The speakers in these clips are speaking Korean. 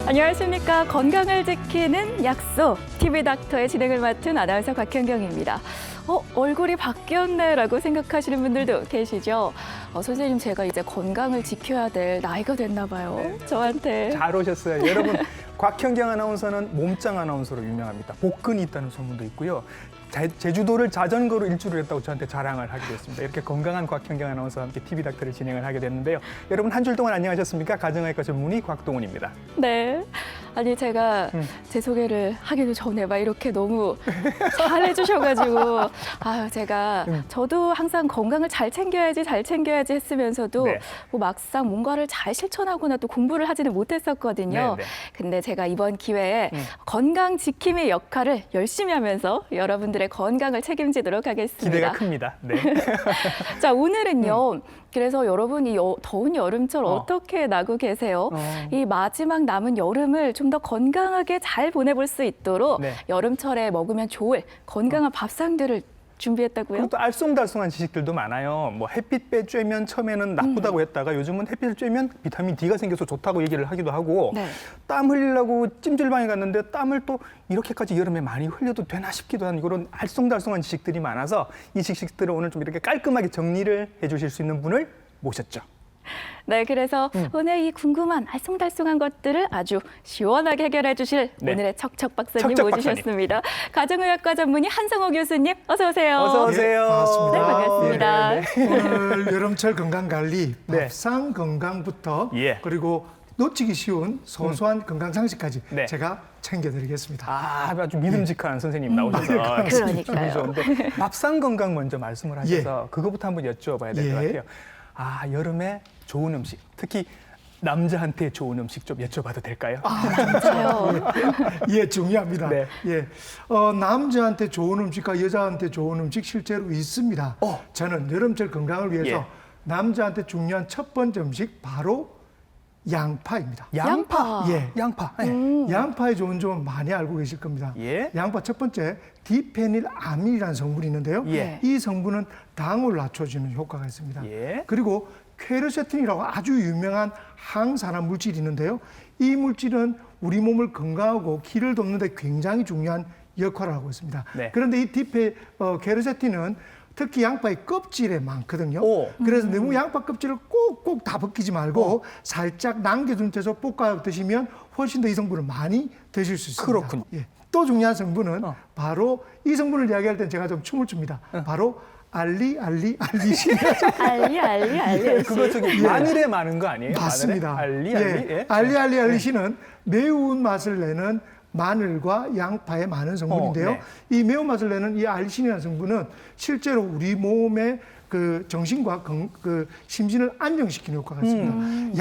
안녕하십니까. 건강을 지키는 약속, TV 닥터의 진행을 맡은 아나운서 곽현경입니다. 얼굴이 바뀌었네라고 생각하시는 분들도 계시죠? 선생님, 제가 이제 건강을 지켜야 될 나이가 됐나 봐요. 네. 저한테. 잘 오셨어요. 여러분, 곽현경 아나운서는 몸짱 아나운서로 유명합니다. 복근이 있다는 소문도 있고요. 제주도를 자전거로 일주를 했다고 저한테 자랑을 하기도 했습니다. 이렇게 건강한 곽현경 아나운서와 함께 TV 닥터를 진행을 하게 됐는데요. 여러분, 한 주 동안 안녕하셨습니까? 가정의학과 전문의 곽동훈입니다. 네. 아니, 제가 제 소개를 하기도 전에 막 이렇게 너무 잘해주셔가지고, 제가 저도 항상 건강을 잘 챙겨야지 했으면서도 네. 뭐 막상 뭔가를 잘 실천하거나 또 공부를 하지는 못했었거든요. 네. 근데 제가 이번 기회에 건강 지킴의 역할을 열심히 하면서 여러분들의 건강을 책임지도록 하겠습니다. 기대가 큽니다. 네. 자, 오늘은요. 그래서 여러분이 더운 여름철 어떻게 나고 계세요? 이 마지막 남은 여름을 좀 더 건강하게 잘 보내볼 수 있도록 네. 여름철에 먹으면 좋을 건강한 밥상들을 준비했다고요? 그리고 또 알쏭달쏭한 지식들도 많아요. 뭐 햇빛 쬐면 처음에는 나쁘다고 했다가 요즘은 햇빛을 쬐면 비타민 D가 생겨서 좋다고 얘기를 하기도 하고 네. 땀 흘리려고 찜질방에 갔는데 땀을 또 이렇게까지 여름에 많이 흘려도 되나 싶기도 한 이런 알쏭달쏭한 지식들이 많아서 이 지식들을 오늘 좀 이렇게 깔끔하게 정리를 해주실 수 있는 분을 모셨죠. 네, 그래서 오늘 이 궁금한 알쏭달쏭한 것들을 아주 시원하게 해결해 주실 네. 오늘의 척척 박사님 척척 모시셨습니다. 가정의학과 전문의 한성호 교수님, 어서 오세요. 어서 오세요. 반갑습니다. 네, 반갑습니다. 오늘 여름철 건강관리, 네. 밥상 건강부터 예. 그리고 놓치기 쉬운 소소한 건강 상식까지 네. 제가 챙겨드리겠습니다. 아주 믿음직한 선생님 나오셔서 그러니까요. 기분이 좋은데 밥상 건강 먼저 말씀을 하셔서 그거부터 한번 여쭤봐야 될 것 예. 같아요. 여름에 좋은 음식, 특히 남자한테 좋은 음식 좀 여쭤봐도 될까요? 진짜요. 예, 중요합니다. 네. 예, 남자한테 좋은 음식과 여자한테 좋은 음식 실제로 있습니다. 저는 여름철 건강을 위해서 예. 남자한테 중요한 첫 번째 음식 바로 양파입니다. 양파. 예. 양파. 네. 양파의 좋은 점은 많이 알고 계실 겁니다. 예. 양파 첫 번째 디페닐아민이라는 성분이 있는데요. 예. 이 성분은 당을 낮춰주는 효과가 있습니다. 예. 그리고 퀘르세틴이라고 아주 유명한 항산화 물질이 있는데요. 이 물질은 우리 몸을 건강하고 기를 돕는 데 굉장히 중요한 역할을 하고 있습니다. 네. 그런데 이 퀘르세틴은 특히 양파의 껍질에 많거든요. 오. 그래서 너무 양파 껍질을 꼭꼭 다 벗기지 말고 살짝 남겨둔 채소 볶아 드시면 훨씬 더 이 성분을 많이 드실 수 있습니다. 그렇군요. 예. 또 중요한 성분은 바로 이 성분을 이야기할 땐 제가 좀 춤을 춥니다. 바로 알리신. 알리. 그거 저기 마늘에 많은 거 아니에요? 맞습니다. 마늘에? 예. 알리신은 매운 맛을 내는 마늘과 양파에 많은 성분인데요. 네. 이 매운맛을 내는 이 알리신이라는 성분은 실제로 우리 몸의 그 정신과 그 심신을 안정시키는 효과가 있습니다.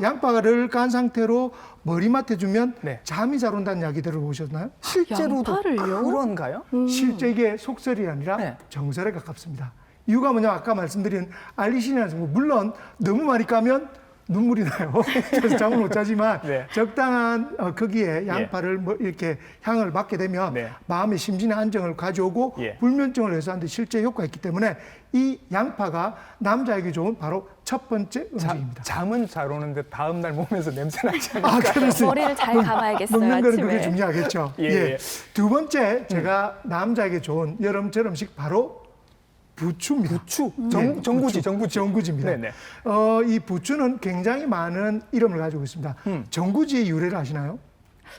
양파를 간 상태로 머리맡에 주면 네. 잠이 잘 온다는 이야기 들어보셨나요? 실제로도 양파를요? 그런가요? 실제 이게 속설이 아니라 네. 정설에 가깝습니다. 이유가 뭐냐면 아까 말씀드린 알리신이라는 성분, 물론 너무 많이 까면 눈물이 나요. 그래서 잠을 못 자지만 네. 적당한 거기에 양파를 뭐 이렇게 향을 맡게 되면 네. 마음의 심신의 안정을 가져오고 예. 불면증을 해소하는 데 실제 효과가 있기 때문에 이 양파가 남자에게 좋은 바로 첫 번째 음식입니다. 잠은 잘 오는데 다음 날 몸에서 냄새 나지 않을까? 그렇습니다. 머리를 잘 감아야겠어요, 먹는 거는 아침에. 그게 중요하겠죠. 예. 두 번째 제가 남자에게 좋은 여름철 음식 바로 부추입니다. 부추? 예, 정구지. 정구지입니다. 네네. 이 부추는 굉장히 많은 이름을 가지고 있습니다. 정구지의 유래를 아시나요?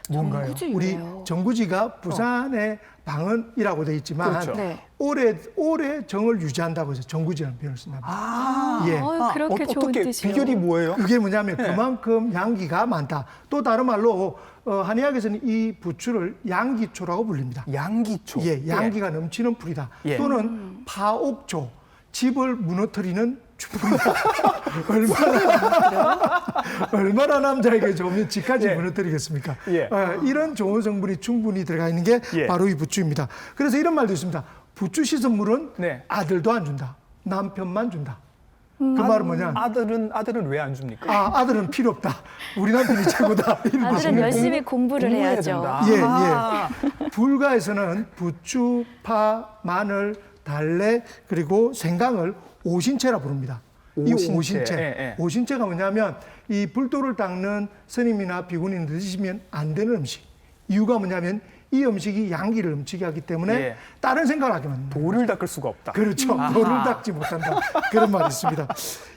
뭔가요? 정구지 우리 유래요. 정구지가 부산의 방언이라고 되어 있지만 그렇죠. 네. 오래 정을 유지한다고 해서 정구지라는 표현을 씁니다. 예. 그렇게 좋은 어떻게 뜻이요. 비결이 뭐예요? 그게 뭐냐면 그만큼 양기가 많다. 또 다른 말로 한의학에서는 이 부추를 양기초라고 불립니다. 양기초. 예, 양기가 넘치는 풀이다. 예. 또는 파옥초, 집을 무너뜨리는 주부다. 얼마나 남자에게 좋으면 집까지 예. 무너뜨리겠습니까? 예. 이런 좋은 성분이 충분히 들어가 있는 게 예. 바로 이 부추입니다. 그래서 이런 말도 있습니다. 부추 씻은 물은 네. 아들도 안 준다. 남편만 준다. 그 말은 뭐냐? 아들은 왜 안 줍니까? 아들은 필요 없다. 우리 남편이 최고다. 이런 아들은 뜻입니다. 열심히 공부를 공부해야 해야죠. 된다. 예. 불가에서는 부추, 파, 마늘, 달래 그리고 생강을 오신채라 부릅니다. 이 오신채. 오신채. 예, 예. 오신채가 뭐냐면 이 불도를 닦는 스님이나 비구니는 드시면 안 되는 음식. 이유가 뭐냐면 이 음식이 양기를 음치게 하기 때문에 예. 다른 생각을 하게 만듭니다. 돌을 닦을 수가 없다. 그렇죠. 아하. 돌을 닦지 못한다. 그런 말이 있습니다.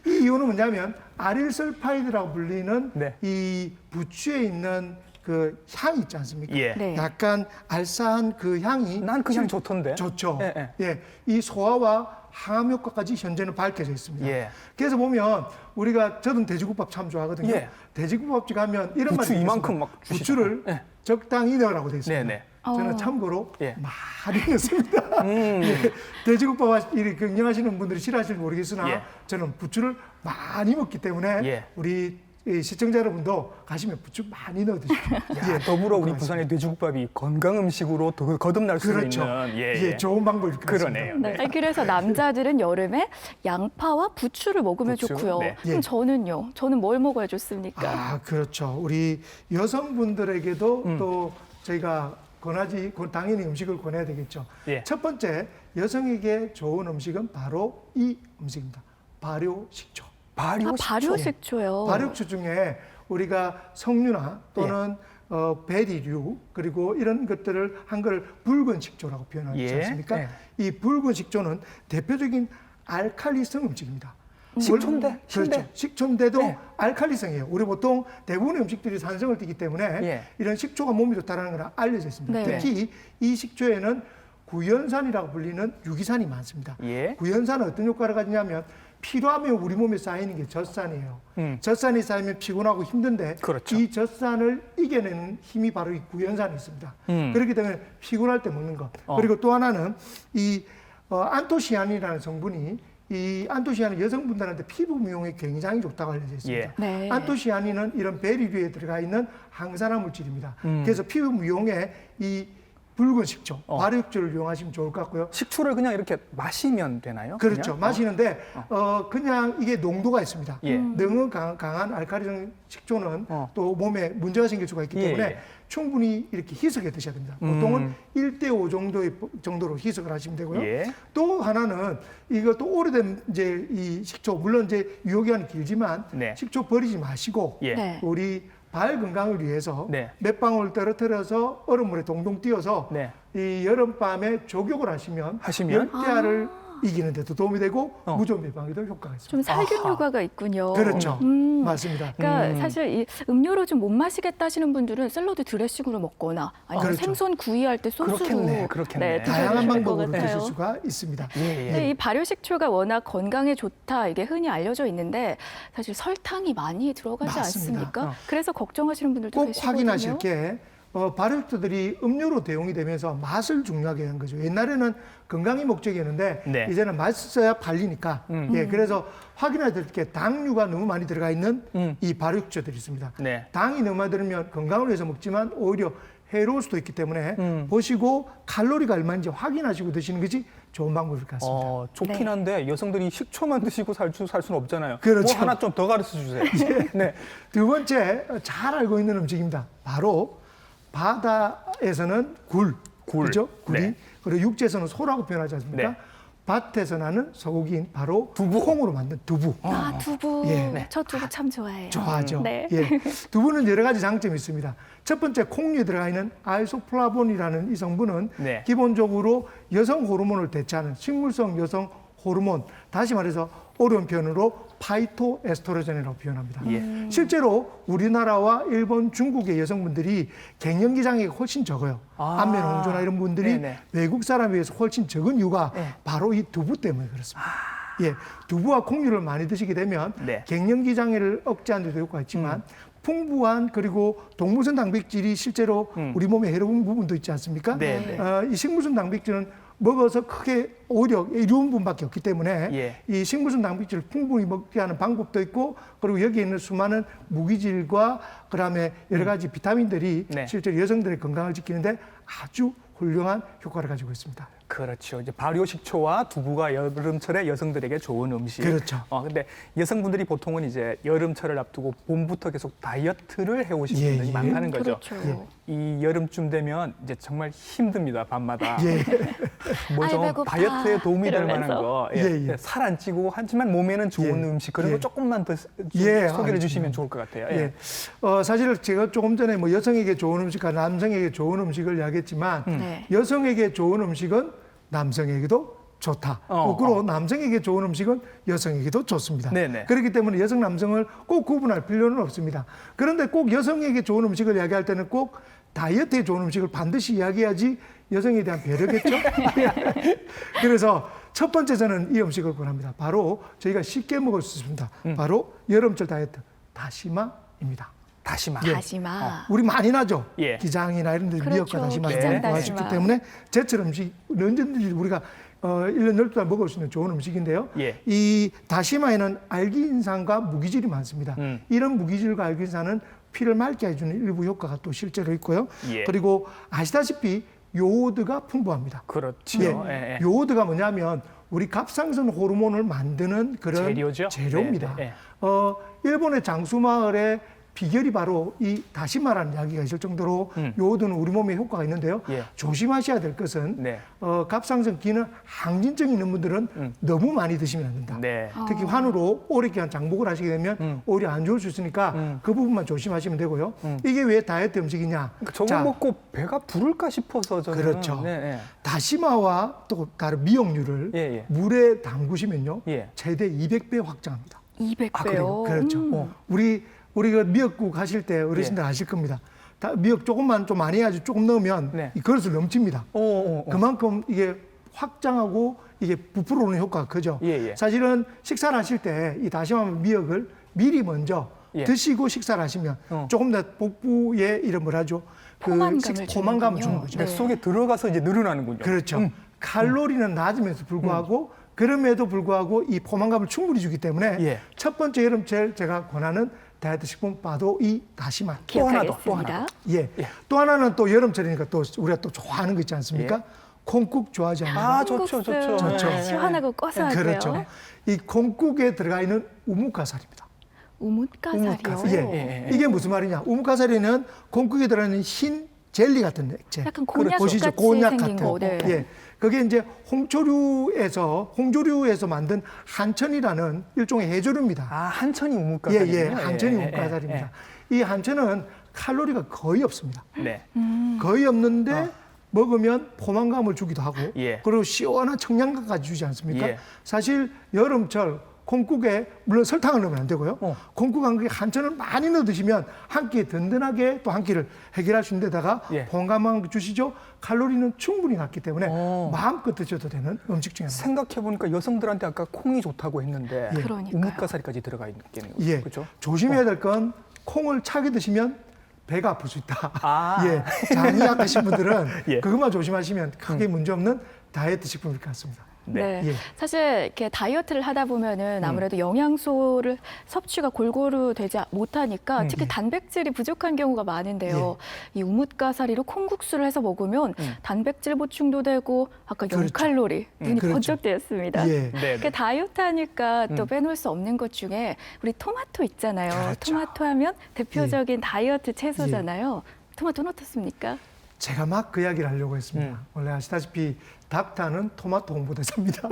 이 이유는 뭐냐면 아릴설파이드라고 불리는 네. 이 부추에 있는 그 향이 있지 않습니까? 예. 네. 약간 알싸한 그 향이 난 그 향 좋던데. 좋죠. 예, 예, 이 소화와 항암 효과까지 현재는 밝혀져 있습니다. 예. 그래서 보면 우리가 저는 돼지국밥 참 좋아하거든요. 예. 돼지국밥집 가면 이런 부추 말이 이만큼 있습니다. 막 부추를 주시잖아요. 예. 적당히 넣으라고 되어 있습니다. 네네. 저는 어. 참고로 예. 많이 넣습니다. 예. 돼지국밥 이렇게 경영하시는 분들이 싫어하실지 모르겠으나 예. 저는 부추를 많이 먹기 때문에 예. 우리 이 시청자 여러분도 가시면 부추 많이 넣어 드십시오. 야, 더불어 우리 부산의 돼지국밥이 건강 음식으로 더 거듭날 수 그렇죠. 있는 예, 좋은 방법일 것 같습니다. 그러네요. 네. 아니, 그래서 남자들은 여름에 양파와 부추를 먹으면 부추? 좋고요. 네. 그럼 예. 저는요? 저는 뭘 먹어야 좋습니까? 아, 그렇죠. 우리 여성분들에게도 또 저희가 당연히 음식을 권해야 되겠죠. 예. 첫 번째, 여성에게 좋은 음식은 바로 이 음식입니다. 발효식초. 발효식초. 발효식초요. 발효식초 중에 우리가 석류나 또는 베리류 그리고 이런 것들을 한글 붉은 식초라고 표현하지 예. 않습니까? 예. 이 붉은 식초는 대표적인 알칼리성 음식입니다. 식초인데? 그렇죠. 식초인데도 네. 알칼리성이에요. 우리 보통 대부분의 음식들이 산성을 띠기 때문에 예. 이런 식초가 몸에 좋다는 건 알려져 있습니다. 네. 특히 이 식초에는 구연산이라고 불리는 유기산이 많습니다. 예. 구연산은 어떤 효과를 가지냐면 피로하면 우리 몸에 쌓이는 게 젖산이에요. 젖산이 쌓이면 피곤하고 힘든데 그렇죠. 이 젖산을 이겨내는 힘이 바로 이 구연산이 있습니다. 그렇기 때문에 피곤할 때 먹는 것. 그리고 또 하나는 이 안토시아닌이라는 성분이 이 안토시아닌 여성분들한테 피부 미용에 굉장히 좋다고 알려져 있습니다. 예. 네. 안토시아닌은 이런 베리류에 들어가 있는 항산화 물질입니다. 그래서 피부 미용에 이 붉은 식초, 발효식초를 이용하시면 좋을 것 같고요. 식초를 그냥 이렇게 마시면 되나요? 그렇죠. 그냥? 마시는데 그냥 이게 농도가 있습니다. 예. 너무 강한 알칼리성 식초는 또 몸에 문제가 생길 수가 있기 예, 때문에 예. 충분히 이렇게 희석해 드셔야 됩니다. 보통은 1대5 정도로 희석을 하시면 되고요. 예. 또 하나는 이것도 오래된 이제 이 식초 물론 이제 유효기간이 길지만 네. 식초 버리지 마시고 예. 네. 우리 발 건강을 위해서 네. 몇 방울 떨어뜨려서 얼음물에 동동 띄어서 네. 이 여름밤에 족욕을 하시면 하시면? 열대야를 이기는 데도 도움이 되고 무좀 예방에도 효과가 있습니다. 좀 살균 아하. 효과가 있군요. 그렇죠. 맞습니다. 그러니까 사실 이 음료로 좀 못 마시겠다 하시는 분들은 샐러드 드레싱으로 먹거나 아니면 그렇죠. 생선 구이할 때 소스로 그렇겠네. 네, 다양한 드셔도 될것 방법으로 같아요. 드실 수가 있습니다. 예, 예. 네, 이 발효식초가 워낙 건강에 좋다 이게 흔히 알려져 있는데 사실 설탕이 많이 들어가지 맞습니다. 않습니까? 그래서 걱정하시는 분들도 꼭 계시거든요. 확인하실 게 발효식초들이 음료로 대용이 되면서 맛을 중요하게 한 거죠. 옛날에는 건강이 목적이었는데 네. 이제는 맛있어야 팔리니까 예, 그래서 확인해야 될 게 당류가 너무 많이 들어가 있는 이 발효식초들이 있습니다. 네. 당이 너무 많이 들으면 건강을 위해서 먹지만 오히려 해로울 수도 있기 때문에 보시고 칼로리가 얼마인지 확인하시고 드시는 것이 좋은 방법일 것 같습니다. 좋긴 네. 한데 여성들이 식초만 드시고 살 수는 없잖아요. 그렇죠. 뭐 하나 좀 더 가르쳐 주세요. 네. 두 번째 잘 알고 있는 음식입니다. 바로 바다에서는 굴, 굴. 그죠? 굴이 네. 그리고 육지에서는 소라고 표현하지 않습니까? 네. 밭에서 나는 소고기인 바로 콩으로 만든 두부. 아 두부. 예. 네. 저 두부 참 좋아해요. 좋아하죠. 네. 예. 두부는 여러 가지 장점이 있습니다. 첫 번째 콩류에 들어가 있는 아이소플라본이라는 이 성분은 네. 기본적으로 여성 호르몬을 대체하는 식물성 여성 호르몬, 다시 말해서 어려운 표현으로 파이토에스트로겐이라고 표현합니다. 예. 실제로 우리나라와 일본, 중국의 여성분들이 갱년기 장애가 훨씬 적어요. 아. 안면 홍조나 이런 분들이 네네. 외국 사람에 비해서 훨씬 적은 이유가 네. 바로 이 두부 때문에 그렇습니다. 예, 두부와 콩류를 많이 드시게 되면 네. 갱년기 장애를 억제하는 데도 효과가 있지만 풍부한 그리고 동물성 단백질이 실제로 우리 몸에 해로운 부분도 있지 않습니까? 네, 네. 이 식물성 단백질은 먹어서 크게 오히려 이로운분밖에 없기 때문에 예. 이 식물성 단백질을 풍부히 먹게 하는 방법도 있고 그리고 여기에 있는 수많은 무기질과 그다음에 여러 가지 비타민들이 네. 실제로 여성들의 건강을 지키는데 아주 훌륭한 효과를 가지고 있습니다. 그렇죠. 이제 발효식초와 두부가 여름철에 여성들에게 좋은 음식. 그렇죠. 근데 여성분들이 보통은 이제 여름철을 앞두고 봄부터 계속 다이어트를 해오신 예, 분들이 예. 많다는 거죠. 그렇죠. 이 여름쯤 되면 이제 정말 힘듭니다. 밤마다. 예. 뭐 아이, 좀 배고파. 다이어트에 도움이 될 만한 이러면서. 거, 예, 예. 살 안 찌고 하지만 몸에는 좋은 예. 음식 그런 예. 거 조금만 더 예, 소개를 알겠습니다. 주시면 좋을 것 같아요. 예. 사실 제가 조금 전에 뭐 여성에게 좋은 음식과 남성에게 좋은 음식을 이야기했지만 네. 여성에게 좋은 음식은 남성에게도 좋다. 거꾸로 남성에게 좋은 음식은 여성에게도 좋습니다. 네네. 그렇기 때문에 여성, 남성을 꼭 구분할 필요는 없습니다. 그런데 꼭 여성에게 좋은 음식을 이야기할 때는 꼭 다이어트에 좋은 음식을 반드시 이야기해야지 여성에 대한 배려겠죠. 그래서 첫 번째 저는 이 음식을 권합니다. 바로 저희가 쉽게 먹을 수 있습니다. 바로 여름철 다이어트 다시마입니다. 다시마. 다시마. 우리 많이 나죠. 예. 기장이나 이런 데 그렇죠. 미역과 다시마 기장 좋아하시기 다시마. 때문에 제철 음식 언제든지 우리가 1년 12달 먹을 수 있는 좋은 음식인데요. 예. 이 다시마에는 알기인산과 무기질이 많습니다. 이런 무기질과 알기인산은 피를 맑게 해주는 일부 효과가 또 실제로 있고요. 예. 그리고 아시다시피 요오드가 풍부합니다. 그렇죠. 예. 요오드가 뭐냐면 우리 갑상선 호르몬을 만드는 그런 재료죠? 재료입니다. 네, 네, 일본의 장수마을의 비결이 바로 이 다시마라는 이야기가 있을 정도로 요오드는 우리 몸에 효과가 있는데요. 예. 조심하셔야 될 것은 네. 갑상선 기능 항진증 있는 분들은 너무 많이 드시면 안 된다. 네. 특히 환우로 오래 기간 장복을 하시게 되면 오히려 안 좋을 수 있으니까 그 부분만 조심하시면 되고요. 이게 왜 다이어트 음식이냐? 그러니까 저거 자, 먹고 배가 부를까 싶어서 저는. 그렇죠. 네, 네. 다시마와 또 다른 미역류를 예, 예. 물에 담그시면요. 예. 최대 200배 확장합니다. 200배요. 그렇죠. 우리가 미역국 하실 때 어르신들 아실 겁니다. 미역 조금만 좀 많이 해야지 조금 넣으면 네. 이 그릇을 넘칩니다. 그만큼 이게 확장하고 이게 부풀어 오는 효과가 크죠. 예, 예. 사실은 식사를 하실 때 이 다시마 미역을 미리 먼저 예. 드시고 식사를 하시면 조금 더 복부에 이런 뭐라죠? 포만감을 주는 거죠. 배 속에 들어가서 이제 늘어나는군요. 그렇죠. 칼로리는 낮음에도 불구하고 그럼에도 불구하고 이 포만감을 충분히 주기 때문에 예. 첫 번째 여름철 제가 권하는 다이어트 식품 바로 이 다시마. 또 하나 더, 기억하겠습니다. 예. 예. 또 하나는 또 여름철이니까 또 우리가 또 좋아하는 거 있지 않습니까? 예. 콩국 좋아하지 않나요? 아, 좋죠, 좋죠. 콩국수. 네. 시원하고 고소하고요. 그렇죠. 이 콩국에 들어가 있는 우뭇가사리입니다. 우뭇가사리요. 우뭇가사리. 예. 이게 무슨 말이냐? 우뭇가사리는 콩국에 들어있는 흰 젤리 같은 액체. 약간 곤약 보시죠? 같이 곤약 생긴 같은. 거. 네. 예. 그게 이제 홍조류에서 만든 한천이라는 일종의 해조류입니다. 아, 한천이 우뭇가사리. 예. 한천이 우뭇가사리입니다. 이 한천은 칼로리가 거의 없습니다. 네. 거의 없는데 먹으면 포만감을 주기도 하고 예. 그리고 시원한 청량감까지 주지 않습니까? 예. 사실 여름철 콩국에 물론 설탕을 넣으면 안 되고요. 콩국 한 그릇 한천을 많이 넣어 드시면 한 끼에 든든하게 또 한 끼를 해결할 수 있는 데다가 예. 포만감을 주시죠. 칼로리는 충분히 낮기 때문에 마음껏 드셔도 되는 음식 중에 하나입니다. 생각해보니까 여성들한테 아까 콩이 좋다고 했는데 그러니까요. 우뭇가사리까지 들어가 있겠네요. 예. 그렇죠? 조심해야 될 건 콩을 차게 드시면 배가 아플 수 있다. 아. 예. 장이 약하신 분들은 예. 그것만 조심하시면 크게 문제 없는 다이어트 식품일 것 같습니다. 네. 예. 사실 이렇게 다이어트를 하다 보면은 아무래도 영양소를 섭취가 골고루 되지 못하니까 특히 단백질이 부족한 경우가 많은데요. 이 우뭇가사리로 콩국수를 해서 먹으면 단백질 보충도 되고 아까 그렇죠. 0칼로리 눈이 그렇죠. 번쩍 뜨였습니다. 예. 네. 그 다이어트 하니까 또 빼놓을 수 없는 것 중에 우리 토마토 있잖아요. 그렇죠. 토마토 하면 대표적인 다이어트 채소잖아요. 토마토는 어떻습니까? 제가 막 그 이야기를 하려고 했습니다. 원래 아시다시피 닥터는 토마토 홍보대사입니다.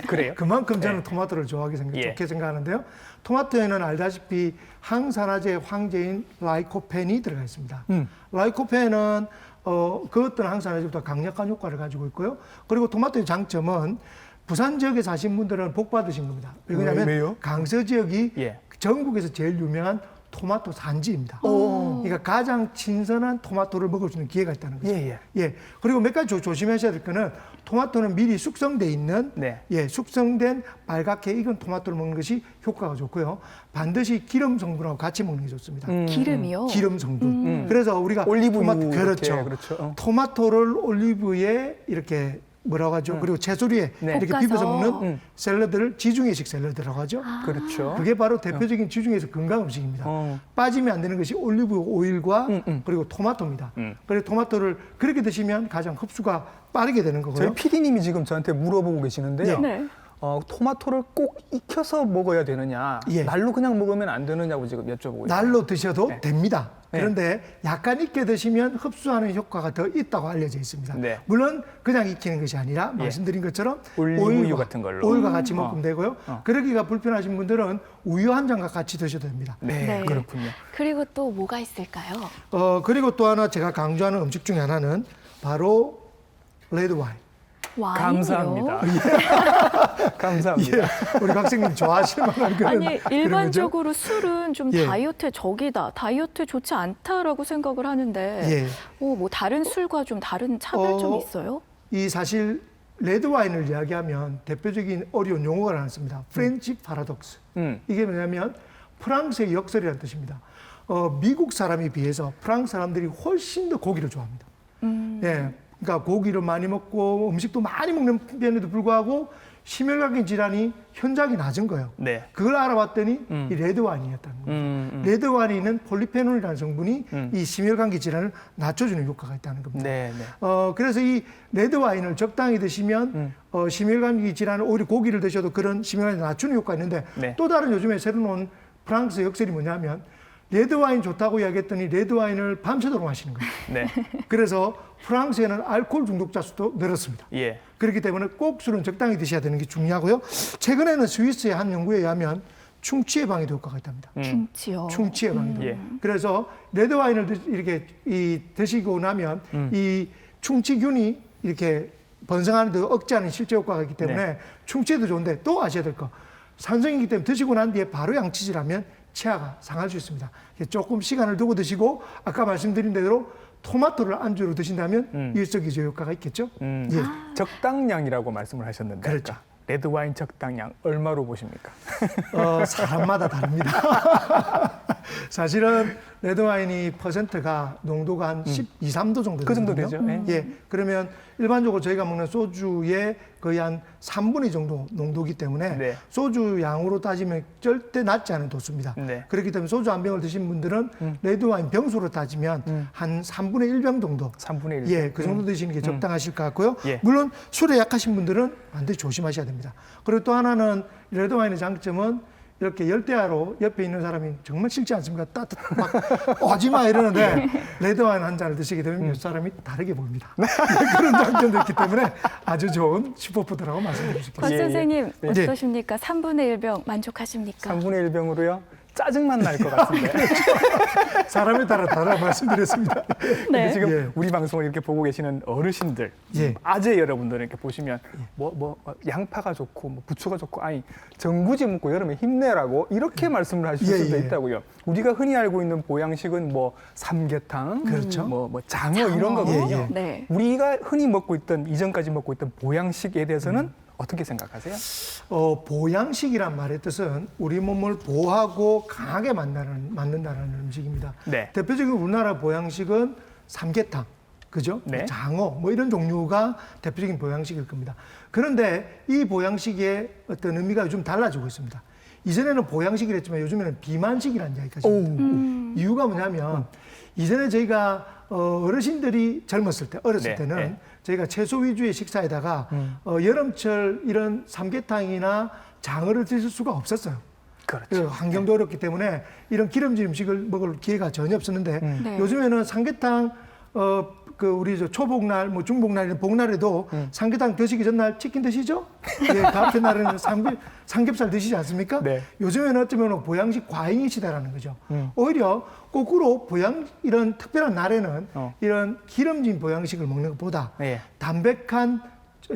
그래요? 그만큼 저는 네. 토마토를 예. 좋게 생각하는데요. 토마토에는 알다시피 항산화제 황제인 라이코펜이 들어가 있습니다. 라이코펜은 그 어떤 항산화제보다 강력한 효과를 가지고 있고요. 그리고 토마토의 장점은 부산 지역에 사신 분들은 복 받으신 겁니다. 왜냐하면 왜요? 강서 지역이 예. 전국에서 제일 유명한 토마토 산지입니다. 그러니까 가장 신선한 토마토를 먹을 수 있는 기회가 있다는 거죠. 예. 그리고 몇 가지 조심하셔야 될 거는 토마토는 미리 숙성돼 있는 네. 숙성된 빨갛게 익은 토마토를 먹는 것이 효과가 좋고요. 반드시 기름 성분하고 같이 먹는 게 좋습니다. 기름이요? 기름 성분. 그래서 우리가 올리브유 그렇죠. 이렇게, 그렇죠. 토마토를 올리브유에 이렇게 뭐라고 하죠? 그리고 채소류에 네. 이렇게 볶아서. 비벼서 먹는 샐러드를 지중해식 샐러드라고 하죠. 그렇죠. 그게 바로 대표적인 지중해에서 건강 음식입니다. 빠지면 안 되는 것이 올리브 오일과 그리고 토마토입니다. 그래서 토마토를 그렇게 드시면 가장 흡수가 빠르게 되는 거고요. 저희 PD님이 지금 저한테 물어보고 계시는데요. 네. 토마토를 꼭 익혀서 먹어야 되느냐, 예. 날로 그냥 먹으면 안 되느냐고 지금 여쭤보고 있어요. 날로 드셔도 네. 됩니다. 그런데 약간 익게 드시면 흡수하는 효과가 더 있다고 알려져 있습니다. 네. 물론 그냥 익히는 것이 아니라 말씀드린 것처럼 올리브유 같은 걸로. 오일과 같이 먹으면 되고요. 그러기가 불편하신 분들은 우유 한 잔과 같이 드셔도 됩니다. 네, 네. 그렇군요. 그리고 또 뭐가 있을까요? 그리고 또 하나 제가 강조하는 음식 중에 하나는 바로 레드 와인. 와인이요? 감사합니다. 감사합니다. 예, 우리 학생님 좋아하실 만한 그런 아니 그런 거죠? 일반적으로 술은 좀 예. 다이어트에 적이다, 다이어트에 좋지 않다라고 생각을 하는데 예. 뭐 다른 술과 좀 다른 차별점이 어, 있어요? 이 사실 레드 와인을 이야기하면 대표적인 어려운 용어가 하나 있습니다. 프렌치 파라독스. 이게 뭐냐면 프랑스의 역설이라는 뜻입니다. 미국 사람에 비해서 프랑스 사람들이 훨씬 더 고기를 좋아합니다. 예, 그러니까 고기를 많이 먹고 음식도 많이 먹는 편에도 불구하고 심혈관계 질환이 현저하게 낮은 거예요. 네. 그걸 알아봤더니 이 레드 와인이었다는 겁니다. 레드 와인에는 폴리페놀이라는 성분이 이 심혈관계 질환을 낮춰주는 효과가 있다는 겁니다. 네, 네. 그래서 이 레드 와인을 적당히 드시면 심혈관계 질환을 오히려 고기를 드셔도 그런 심혈관계 낮추는 효과가 있는데 네. 또 다른 요즘에 새로 나온 프랑스 역설이 뭐냐면 레드 와인 좋다고 이야기했더니 레드 와인을 밤새도록 마시는 거예요. 네. 그래서 프랑스에는 알코올 중독자 수도 늘었습니다. 예. 그렇기 때문에 꼭 술은 적당히 드셔야 되는 게 중요하고요. 최근에는 스위스의 한 연구에 의하면 충치 예방에도 효과가 있답니다. 충치요. 충치 예방에도. 예. 그래서 레드 와인을 이렇게 드시고 나면 이 충치균이 이렇게 번성하는 데 억제하는 실제 효과가 있기 때문에 네. 충치에도 좋은데 또 아셔야 될 거. 산성이기 때문에 드시고 난 뒤에 바로 양치질하면 치아가 상할 수 있습니다. 조금 시간을 두고 드시고 아까 말씀드린 대로 토마토를 안주로 드신다면 일석이조 효과가 있겠죠. 예. 적당량이라고 말씀을 하셨는데 그렇죠. 아까 레드 와인 적당량 얼마로 보십니까? 사람마다 다릅니다. 사실은 레드 와인이 퍼센트가 농도가 한 12, 3도 정도 그 정도 되거든요. 되죠. 예. 예. 그러면 일반적으로 저희가 먹는 소주의 거의 한 3분의 2 정도 농도이기 때문에 네. 소주 양으로 따지면 절대 낮지 않은 도수입니다. 네. 그렇기 때문에 소주 한 병을 드신 분들은 레드 와인 병수로 따지면 한 3분의 1병 정도 3분의 1. 예, 그 정도 드시는 게 적당하실 것 같고요. 예. 물론 술에 약하신 분들은 반드시 조심하셔야 됩니다. 그리고 또 하나는 레드 와인의 장점은 이렇게 열대야로 옆에 있는 사람이 정말 싫지 않습니까? 막 오지 마 이러는데 레드 와인 한 잔을 드시게 되면 몇 사람이 다르게 보입니다. 그런 장점도 있기 때문에 아주 좋은 슈퍼푸드라고 말씀드릴 수 권 있겠습니다. 예, 예. 선생님 네. 어떠십니까? 3분의 1병 만족하십니까? 3분의 1병으로요? 짜증만 날 것 같은데. 사람에 따라 다르다고 말씀드렸습니다. 네. 지금 예. 우리 방송을 이렇게 보고 계시는 어르신들, 예. 아재 여러분들 이렇게 보시면 양파가 좋고 뭐 부추가 좋고 아니 전구지 먹고 여름에 힘내라고 이렇게 말씀을 하실 예, 수도 예. 있다고요. 우리가 흔히 알고 있는 보양식은 뭐 삼계탕, 그렇죠. 뭐 장어 이런 거거든요. 예, 예. 네. 우리가 흔히 먹고 있던 이전까지 먹고 있던 보양식에 대해서는 어떻게 생각하세요? 보양식이란 말의 뜻은 우리 몸을 보호하고 강하게 만든다는 음식입니다. 네. 대표적인 우리나라 보양식은 삼계탕, 그죠? 네. 뭐 장어, 뭐 이런 종류가 대표적인 보양식일 겁니다. 그런데 이 보양식의 어떤 의미가 좀 달라지고 있습니다. 이전에는 보양식이랬지만 요즘에는 비만식이라는 이야기까지 합니다. 이유가 뭐냐면 이전에 저희가 어르신들이 젊었을 때, 어렸을 네, 때는 네. 저희가 채소 위주의 식사에다가 여름철 이런 삼계탕이나 장어를 드실 수가 없었어요. 그렇죠. 환경도 어렵기 때문에 이런 기름진 음식을 먹을 기회가 전혀 없었는데 네. 요즘에는 삼계탕 우리 초복날, 뭐 중복날, 복날에도 삼계탕 드시기 전날 치킨 드시죠? 예, 그 앞에 날에는 삼겹살 드시지 않습니까? 네. 요즘에는 어쩌면 보양식 과잉이 시대라는 거죠. 오히려 거꾸로 이런 특별한 날에는 이런 기름진 보양식을 먹는 것보다 예. 담백한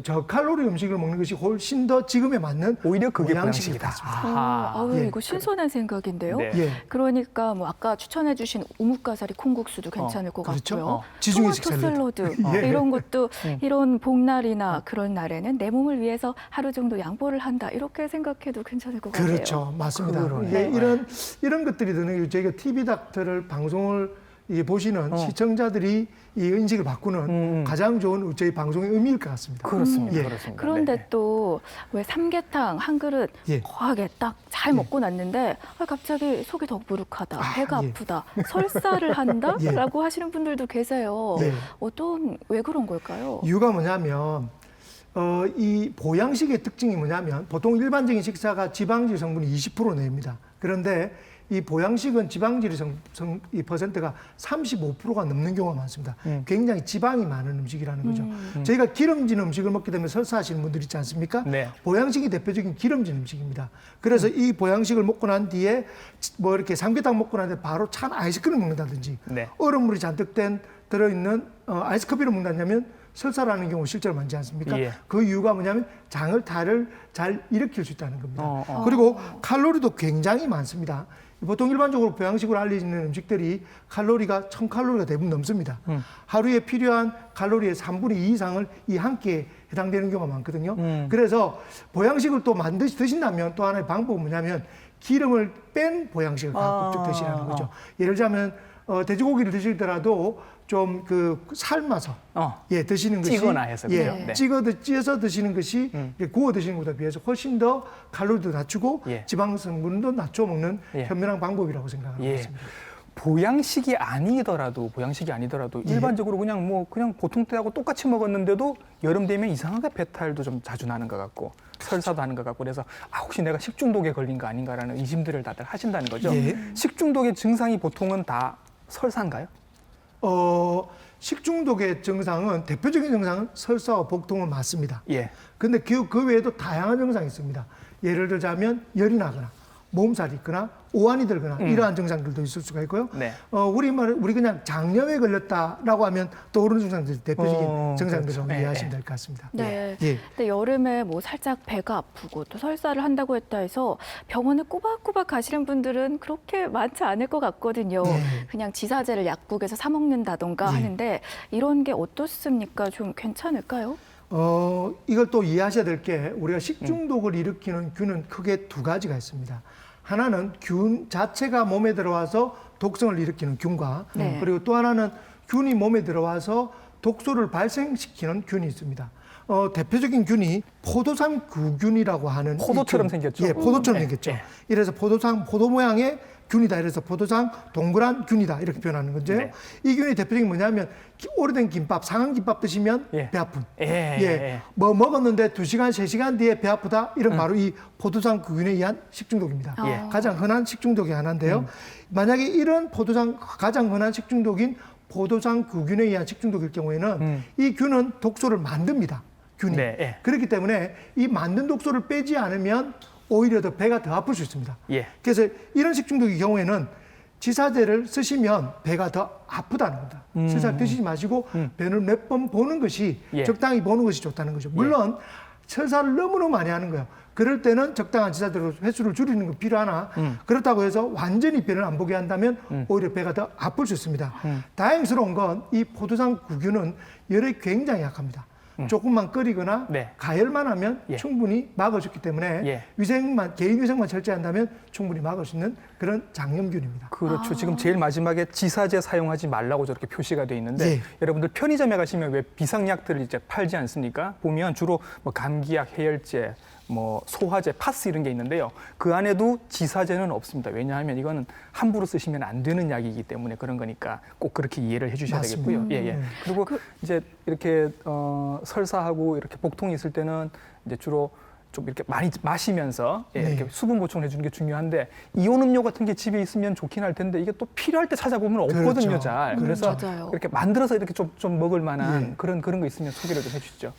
저칼로리 음식을 먹는 것이 훨씬 더 지금에 맞는 오히려 그게 보양식일 것 보양식이다. 같습니다. 아유, 예. 이거 신선한 생각인데요. 네. 예. 그러니까 뭐 아까 추천해주신 우뭇가사리 콩국수도 괜찮을 것 그렇죠. 같고요. 지중해식 토마토 샐러드 예. 이런 것도 이런 복날이나 그런 날에는 내 몸을 위해서 하루 정도 양보를 한다 이렇게 생각해도 괜찮을 것 같아요. 그렇죠, 맞습니다. 그러네. 이게 이런 것들이 드는 게 저희가 TV 닥터를 방송을 보시는 시청자들이 이 인식을 바꾸는 가장 좋은 저희 방송의 의미일 것 같습니다. 그렇습니다. 예. 그렇습니다. 그런데 네. 또 왜 삼계탕 한 그릇 예. 거하게 딱 잘 먹고 났는데 갑자기 속이 더부룩하다, 배가 예. 아프다, 설사를 한다라고 예. 하시는 분들도 계세요. 네. 왜 그런 걸까요? 이유가 뭐냐면 이 보양식의 특징이 뭐냐면 보통 일반적인 식사가 지방질 성분이 20% 내입니다. 그런데 이 보양식은 지방질의 이 퍼센트가 35%가 넘는 경우가 많습니다. 굉장히 지방이 많은 음식이라는 거죠. 저희가 기름진 음식을 먹게 되면 설사하시는 분들 있지 않습니까? 네. 보양식이 대표적인 기름진 음식입니다. 그래서 이 보양식을 먹고 난 뒤에 뭐 이렇게 삼계탕 먹고 난 뒤에 바로 찬 아이스크림 먹는다든지 네. 얼음물이 잔뜩 들어있는 아이스커피를 먹는다면 설사라는 경우 실제로 많지 않습니까? 예. 그 이유가 뭐냐면 탈을 잘 일으킬 수 있다는 겁니다. 그리고 칼로리도 굉장히 많습니다. 보통 일반적으로 보양식으로 알려지는 음식들이 칼로리가 1000칼로리가 대부분 넘습니다. 하루에 필요한 칼로리의 3분의 2 이상을 이 한 끼에 해당되는 경우가 많거든요. 그래서 보양식을 또 드신다면 또 하나의 방법은 뭐냐면 기름을 뺀 보양식을 가급적 드시라는 거죠. 예를 들자면 돼지고기를 드시더라도 좀 삶아서 드시는 것이 찌거나 해서 그래요? 네. 찌어서 드시는 것이 구워 드시는 것보다 비해서 훨씬 더 칼로리도 낮추고 지방 성분도 낮춰 먹는 현명한 방법이라고 생각하고 있습니다. 보양식이 아니더라도 일반적으로 그냥 보통 때하고 똑같이 먹었는데도 여름 되면 이상하게 배탈도 좀 자주 나는 것 같고 설사도 하는 것 같고 그래서 혹시 내가 식중독에 걸린 거 아닌가라는 의심들을 다들 하신다는 거죠. 식중독의 증상이 보통은 다 설사인가요? 식중독의 증상은 대표적인 증상은 설사와 복통은 맞습니다. 예. 근데 그 외에도 다양한 증상이 있습니다. 예를 들자면 열이 나거나 몸살이 있거나 오한이 들거나 이러한 증상들도 있을 수가 있고요. 네. 우리 그냥 장염에 걸렸다라고 하면 떠오르는 증상들 대표적인 증상들을 그렇죠. 이해하시면 될 것 같습니다. 네. 예. 근데 여름에 뭐 살짝 배가 아프고 또 설사를 한다고 했다 해서 병원에 꼬박꼬박 가시는 분들은 그렇게 많지 않을 것 같거든요. 네. 그냥 지사제를 약국에서 사 먹는다던가 하는데 이런 게 어떻습니까? 좀 괜찮을까요? 이걸 또 이해하셔야 될 게 우리가 식중독을 일으키는 균은 크게 두 가지가 있습니다. 하나는 균 자체가 몸에 들어와서 독성을 일으키는 균과 그리고 또 하나는 균이 몸에 들어와서 독소를 발생시키는 균이 있습니다. 대표적인 균이 포도상구균이라고 하는 포도처럼 생겼죠? 예, 포도처럼 생겼죠. 이래서 포도 모양의 균이다. 이래서 포도상 동그란 균이다. 이렇게 표현하는 거죠. 네. 이 균이 대표적인 뭐냐면 오래된 김밥, 상한김밥 드시면 배 아픈. 뭐 먹었는데 2시간, 3시간 뒤에 배 아프다. 이런 바로 이 포도상구균에 의한 식중독입니다. 가장 흔한 식중독이 하나인데요. 만약에 이런 가장 흔한 식중독인 포도상구균에 의한 식중독일 경우에는 이 균은 독소를 만듭니다. 균이. 그렇기 때문에 이 만든 독소를 빼지 않으면 오히려 배가 더 아플 수 있습니다. 그래서 이런 식중독의 경우에는 지사제를 쓰시면 배가 더 아프다는 겁니다. 설사 드시지 마시고 배를 몇 번 보는 것이 적당히 보는 것이 좋다는 거죠. 물론 설사를 너무너무 많이 하는 거예요. 그럴 때는 적당한 지사제로 횟수를 줄이는 거 필요하나 그렇다고 해서 완전히 배를 안 보게 한다면 오히려 배가 더 아플 수 있습니다. 다행스러운 건 이 포도상구균은 열에 굉장히 약합니다. 조금만 끓이거나 가열만 하면 충분히 막을 수 있기 때문에 개인 위생만 철저한다면 충분히 막을 수 있는 그런 장염균입니다. 그렇죠. 지금 제일 마지막에 지사제 사용하지 말라고 저렇게 표시가 돼 있는데 여러분들 편의점에 가시면 왜 비상약들을 이제 팔지 않습니까? 보면 주로 뭐 감기약, 해열제, 뭐 소화제, 파스 이런 게 있는데요. 그 안에도 지사제는 없습니다. 왜냐하면 이거는 함부로 쓰시면 안 되는 약이기 때문에 그런 거니까 꼭 그렇게 이해를 해주셔야 맞습니다. 되겠고요. 그리고 이제 이렇게 설사하고 이렇게 복통이 있을 때는 이제 주로 좀 이렇게 많이 마시면서 이렇게 수분 보충을 해주는 게 중요한데 이온 음료 같은 게 집에 있으면 좋긴 할 텐데 이게 또 필요할 때 찾아보면 없거든요, 잘. 그래서 맞아요. 이렇게 만들어서 이렇게 좀 먹을 만한 그런 거 있으면 소개를 좀 해주시죠.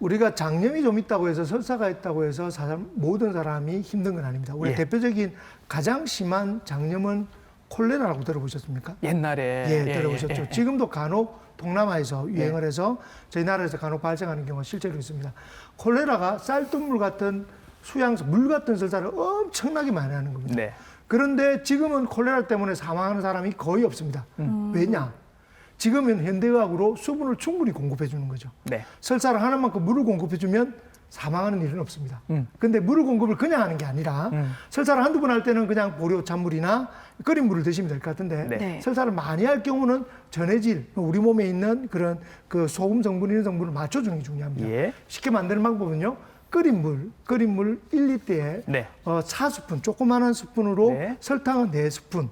우리가 장염이 좀 있다고 해서 설사가 있다고 해서 모든 사람이 힘든 건 아닙니다. 우리 대표적인 가장 심한 장염은 콜레라라고 들어보셨습니까? 옛날에 들어보셨죠. 지금도 간혹 동남아에서 유행을 해서 저희 나라에서 간혹 발생하는 경우가 실제로 있습니다. 콜레라가 쌀뜨물 같은 물 같은 설사를 엄청나게 많이 하는 겁니다. 그런데 지금은 콜레라 때문에 사망하는 사람이 거의 없습니다. 왜냐? 지금은 현대의학으로 수분을 충분히 공급해 주는 거죠. 설사를 하는 만큼 물을 공급해 주면 사망하는 일은 없습니다. 근데 물을 공급을 그냥 하는 게 아니라 설사를 한두 번 할 때는 그냥 보료 찬물이나 끓인 물을 드시면 될 것 같은데 설사를 많이 할 경우는 전해질 우리 몸에 있는 그런 그 소금 성분 이런 성분을 맞춰주는 게 중요합니다. 쉽게 만드는 방법은요. 끓인 물 1리터에 4스푼 조그마한 스푼으로 설탕은 4스푼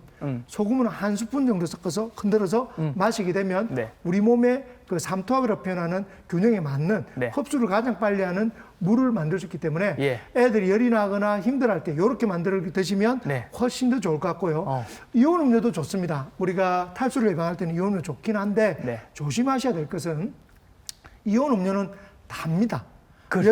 소금은 1스푼 정도 섞어서 흔들어서 마시게 되면 우리 몸에 그 삼투압이라고 표현하는 균형에 맞는 네. 흡수를 가장 빨리 하는 물을 만들 수 있기 때문에 예. 애들이 열이 나거나 힘들어할 때 이렇게 만들어 드시면 네. 훨씬 더 좋을 것 같고요. 어. 이온 음료도 좋습니다. 우리가 탈수를 예방할 때는 이온 음료 좋긴 한데 네. 조심하셔야 될 것은 이온 음료는 답니다. 그렇죠.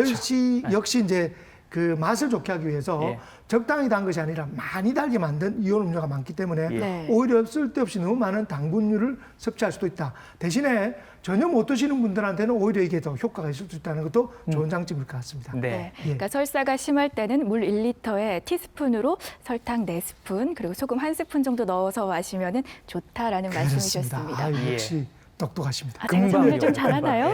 역시 이제 그 맛을 좋게 하기 위해서 예. 적당히 단 것이 아니라 많이 달게 만든 이온 음료가 많기 때문에 예. 네. 오히려 쓸데없이 너무 많은 당분류를 섭취할 수도 있다. 대신에 전혀 못 드시는 분들한테는 오히려 이게 더 효과가 있을 수 있다는 것도 좋은 장점일 것 같습니다. 네. 네. 예. 그러니까 설사가 심할 때는 물 1리터에 티스푼으로 설탕 4스푼 그리고 소금 1스푼 정도 넣어서 마시면 좋다라는 말씀이셨습니다. 아, 예. 역시 똑똑하십니다. 아, 제가 금방이요. 정말 좀 잘하나요?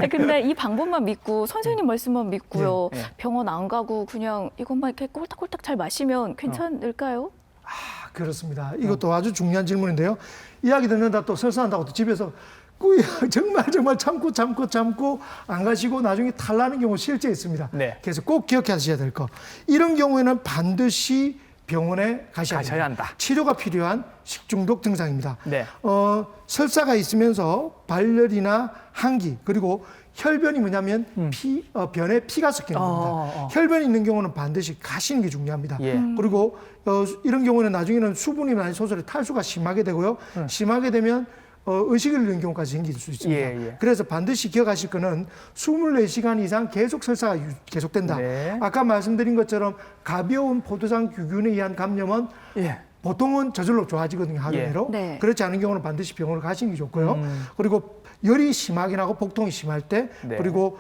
예. 근데 이 방법만 믿고 선생님 말씀만 믿고요. 예, 예. 병원 안 가고 그냥 이것만 이렇게 꼴딱꼴딱 잘 마시면 괜찮을까요? 아, 그렇습니다. 이것도 아주 중요한 질문인데요. 이야기 듣는다 또 설사한다고 또 집에서 꾸이 정말 참고 안 가시고 나중에 탈나는 경우 실제 있습니다. 네. 그래서 꼭 기억하셔야 될 거. 이런 경우에는 반드시 병원에 가셔야 한다. 치료가 필요한 식중독 증상입니다. 네. 설사가 있으면서 발열이나 한기 그리고 혈변이 뭐냐면 변에 피가 섞이는 겁니다. 혈변이 있는 경우는 반드시 가시는 게 중요합니다. 예. 그리고 이런 경우는 나중에는 수분이 많이 솟아서 탈수가 심하게 되고요. 심하게 되면 의식을 잃는 경우까지 생길 수 있습니다. 예. 그래서 반드시 기억하실 거는 24시간 이상 계속 설사가 계속된다. 네. 아까 말씀드린 것처럼 가벼운 포도당 규균에 의한 감염은 예. 보통은 저절로 좋아지거든요, 하루 예. 내로. 네. 그렇지 않은 경우는 반드시 병원을 가시는 게 좋고요. 그리고 열이 심하게 나고 복통이 심할 때, 네. 그리고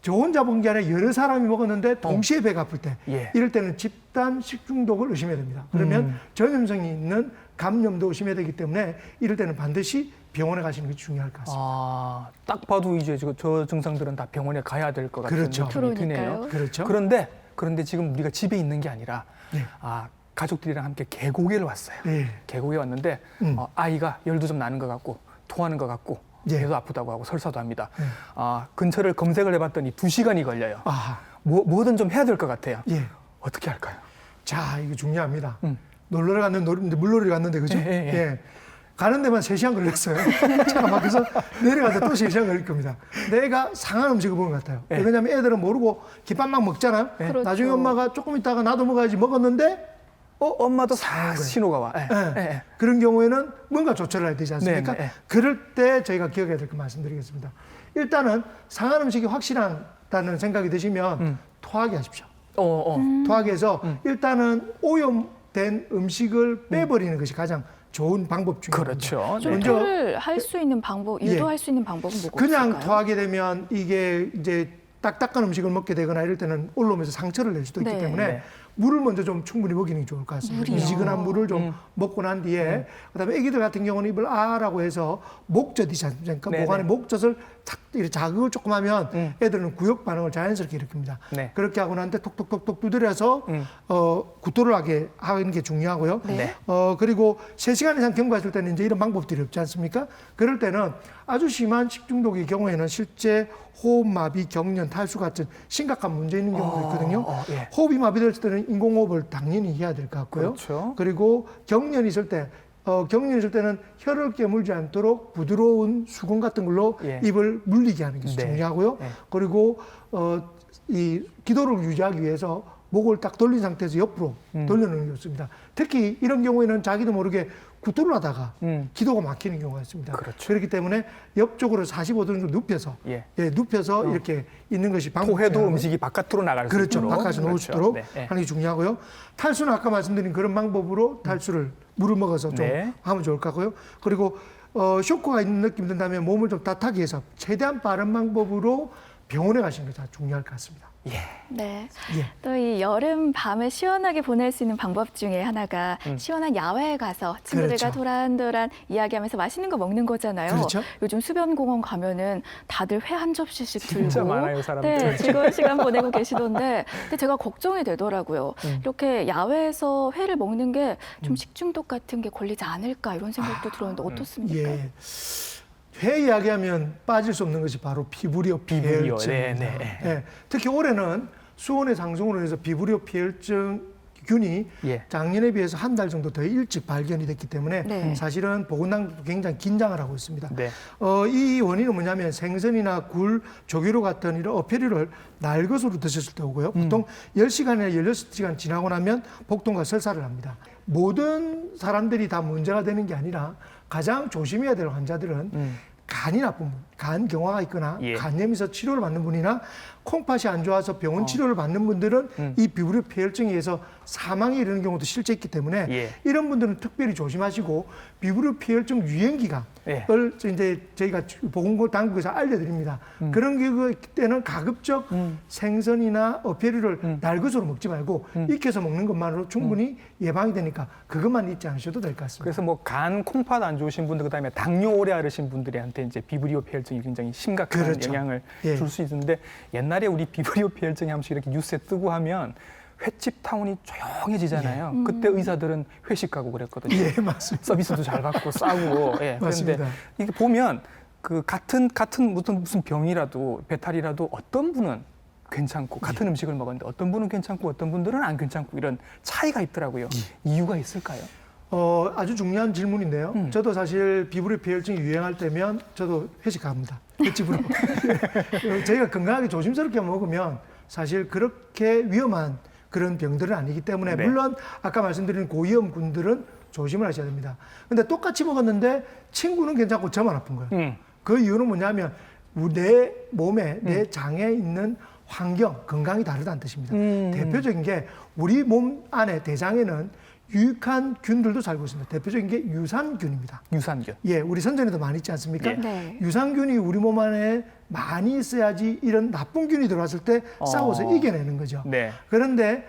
저 혼자 본 게 아니라 여러 사람이 먹었는데 동시에 배가 아플 때, 예. 이럴 때는 집단 식중독을 의심해야 됩니다. 그러면 전염성이 있는 감염도 의심해야 되기 때문에 이럴 때는 반드시 병원에 가시는 게 중요할 것 같습니다. 아, 딱 봐도 이제 저 증상들은 다 병원에 가야 될 것 같은 그렇죠. 느낌이 드네요. 그러니까요. 그렇죠. 그런데 지금 우리가 집에 있는 게 아니라 네. 가족들이랑 함께 계곡에를 왔어요. 예. 계곡에 왔는데 아이가 열도 좀 나는 것 같고 토하는 것 같고 예. 배도 아프다고 하고 설사도 합니다. 근처를 검색을 해봤더니 2시간이 걸려요. 아, 뭐든 좀 해야 될 것 같아요. 예. 어떻게 할까요? 자, 이거 중요합니다. 놀러를 갔는데 물놀이를 갔는데 그죠? 예. 가는 데만 3시간 걸렸어요. 차가 막혀서 내려가서 또 3시간 걸릴 겁니다. 내가 상한 음식을 먹은 것 같아요. 예. 왜냐하면 애들은 모르고 김밥 막 먹잖아요. 그렇죠. 나중에 엄마가 조금 있다가 나도 먹어야지 먹었는데 엄마도 싹 신호가 와. 예. 그런 경우에는 뭔가 조처를 해야 되지 않습니까? 네. 그럴 때 저희가 기억해야 될 거 말씀드리겠습니다. 일단은 상한 음식이 확실하다는 생각이 드시면 토하게 하십시오. 토하게 해서 일단은 오염된 음식을 빼버리는 것이 가장 좋은 방법 중에 그렇죠. 하나입니다. 좀 먼저 토를 할 수 있는 방법, 유도할 수 있는 방법은 뭐가 그냥 있을까요? 토하게 되면 이게 이제 딱딱한 음식을 먹게 되거나 이럴 때는 올라오면서 상처를 낼 수도 있기 네. 때문에 네. 물을 먼저 좀 충분히 먹이는 게 좋을 것 같습니다. 물이요? 미지근한 물을 좀 먹고 난 뒤에 그다음에 아기들 같은 경우는 입을 아라고 해서 목젖이지 않습니까? 네, 목 안에 네. 목젖을 착 이렇게 자극을 조금 하면 애들은 구역 반응을 자연스럽게 일으킵니다. 네. 그렇게 하고 난 뒤에 톡톡톡톡 두드려서 구토를 하게 하는 게 중요하고요. 네. 그리고 3시간 이상 경과했을 때는 이제 이런 방법들이 없지 않습니까? 그럴 때는 아주 심한 식중독의 경우에는 실제 호흡마비, 경련, 탈수 같은 심각한 문제 있는 경우도 있거든요. 예. 호흡이 마비됐을 때는 인공호흡을 당연히 해야 될 것 같고요. 그렇죠. 그리고 경련이 있을 때, 경련이 있을 때는 혀를 깨물지 않도록 부드러운 수건 같은 걸로 예. 입을 물리게 하는 것이 네. 중요하고요. 네. 그리고 이 기도를 유지하기 위해서 목을 딱 돌린 상태에서 옆으로 돌려놓는 게 좋습니다. 특히 이런 경우에는 자기도 모르게 구토를 하다가 기도가 막히는 경우가 있습니다. 그렇죠. 그렇기 때문에 옆쪽으로 45도 정도 눕혀서 눕혀서 이렇게 있는 것이 방법. 토해도 음식이 바깥으로 나갈 수 그렇죠. 있도록. 바깥으로 나올 수 있도록 네, 네. 하는 게 중요하고요. 탈수는 아까 말씀드린 그런 방법으로 탈수를 물을 먹어서 좀 네. 하면 좋을 것 같고요. 그리고 쇼크가 있는 느낌 든다면 몸을 좀 따뜻하게 해서 최대한 빠른 방법으로 병원에 가시는 게 다 중요할 것 같습니다. 네. 예. 또 이 여름 밤을 시원하게 보낼 수 있는 방법 중에 하나가 시원한 야외에 가서 친구들과 그렇죠. 도란도란 이야기하면서 맛있는 거 먹는 거잖아요. 그렇죠. 요즘 수변공원 가면은 다들 회 한 접시씩 들고 진짜 많아요, 사람들. 네, 즐거운 시간 보내고 계시던데 근데 제가 걱정이 되더라고요. 이렇게 야외에서 회를 먹는 게 좀 식중독 같은 게 걸리지 않을까 이런 생각도 들었는데 어떻습니까? 예. 회 이야기하면 빠질 수 없는 것이 바로 비브리오 피해증입니다. 네. 예. 특히 올해는 수온의 상승으로 해서 비브리오 피해증 균이 예. 작년에 비해서 한 달 정도 더 일찍 발견이 됐기 때문에 네. 사실은 보건당국도 굉장히 긴장을 하고 있습니다. 네. 이 원인은 뭐냐면 생선이나 굴, 조개로 같은 이런 어패류를 날것으로 드셨을 때 오고요. 보통 10시간이나 16시간 지나고 나면 복통과 설사를 합니다. 모든 사람들이 다 문제가 되는 게 아니라 가장 조심해야 될 환자들은 간이 나쁜 분, 간 경화가 있거나 예. 간염이 있어 치료를 받는 분이나 콩팥이 안 좋아서 병원 치료를 받는 분들은 이 비브리오 폐혈증에 의해서 사망에 이르는 경우도 실제 있기 때문에 예. 이런 분들은 특별히 조심하시고 비브리오 폐혈증 유행 기간을 예. 이제 저희가 보건당국에서 알려드립니다. 그런 경우 때는 가급적 생선이나 어패류를 날것으로 먹지 말고 익혀서 먹는 것만으로 충분히 예방이 되니까 그것만 잊지 않으셔도 될 것 같습니다. 그래서 뭐 간, 콩팥 안 좋으신 분들, 그다음에 당뇨 오래 앓으신 분들한테 이제 비브리오 폐혈증이 굉장히 심각한 그렇죠. 영향을 예. 줄 수 있는데 옛날에 우리 비브리오 폐혈증이 한 번씩 이렇게 뉴스에 뜨고 하면 횟집 타운이 조용해지잖아요. 그때 의사들은 회식 가고 그랬거든요. 예, 맞습니다. 서비스도 잘 받고 싸우고. 예. 그런데 맞습니다. 이게 보면 그 같은 무슨 병이라도 배탈이라도 어떤 분은 괜찮고 같은 음식을 먹었는데 어떤 분은 괜찮고 어떤 분들은 안 괜찮고 이런 차이가 있더라고요. 이유가 있을까요? 아주 중요한 질문인데요. 저도 사실 비브리오 폐혈증이 유행할 때면 저도 회식합니다. 횟집으로. 저희가 건강하게 조심스럽게 먹으면 사실 그렇게 위험한 그런 병들은 아니기 때문에 네. 물론 아까 말씀드린 고위험군들은 조심을 하셔야 됩니다. 근데 똑같이 먹었는데 친구는 괜찮고 저만 아픈 거예요. 그 이유는 뭐냐면 내 몸에 내 장에 있는 환경, 건강이 다르다는 뜻입니다. 대표적인 게 우리 몸 안에 대장에는 유익한 균들도 살고 있습니다. 대표적인 게 유산균입니다. 유산균. 예, 우리 선전에도 많이 있지 않습니까? 예. 네. 유산균이 우리 몸 안에 많이 있어야지 이런 나쁜 균이 들어왔을 때 싸워서 이겨내는 거죠. 네. 그런데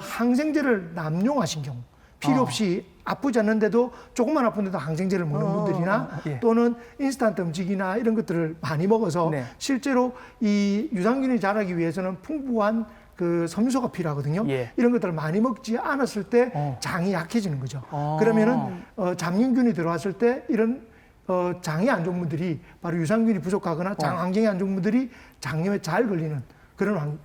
항생제를 남용하신 경우 필요 없이 아프지 않는데도 조금만 아픈데도 항생제를 먹는 분들이나 예. 또는 인스턴트 음식이나 이런 것들을 많이 먹어서 네. 실제로 이 유산균이 자라기 위해서는 풍부한 그 섬유소가 필요하거든요. 예. 이런 것들을 많이 먹지 않았을 때 장이 약해지는 거죠. 그러면은 잡균균이 들어왔을 때 이런 장이 안 좋은 분들이 바로 유산균이 부족하거나 장 환경이 안 좋은 분들이 장염에 잘 걸리는 그런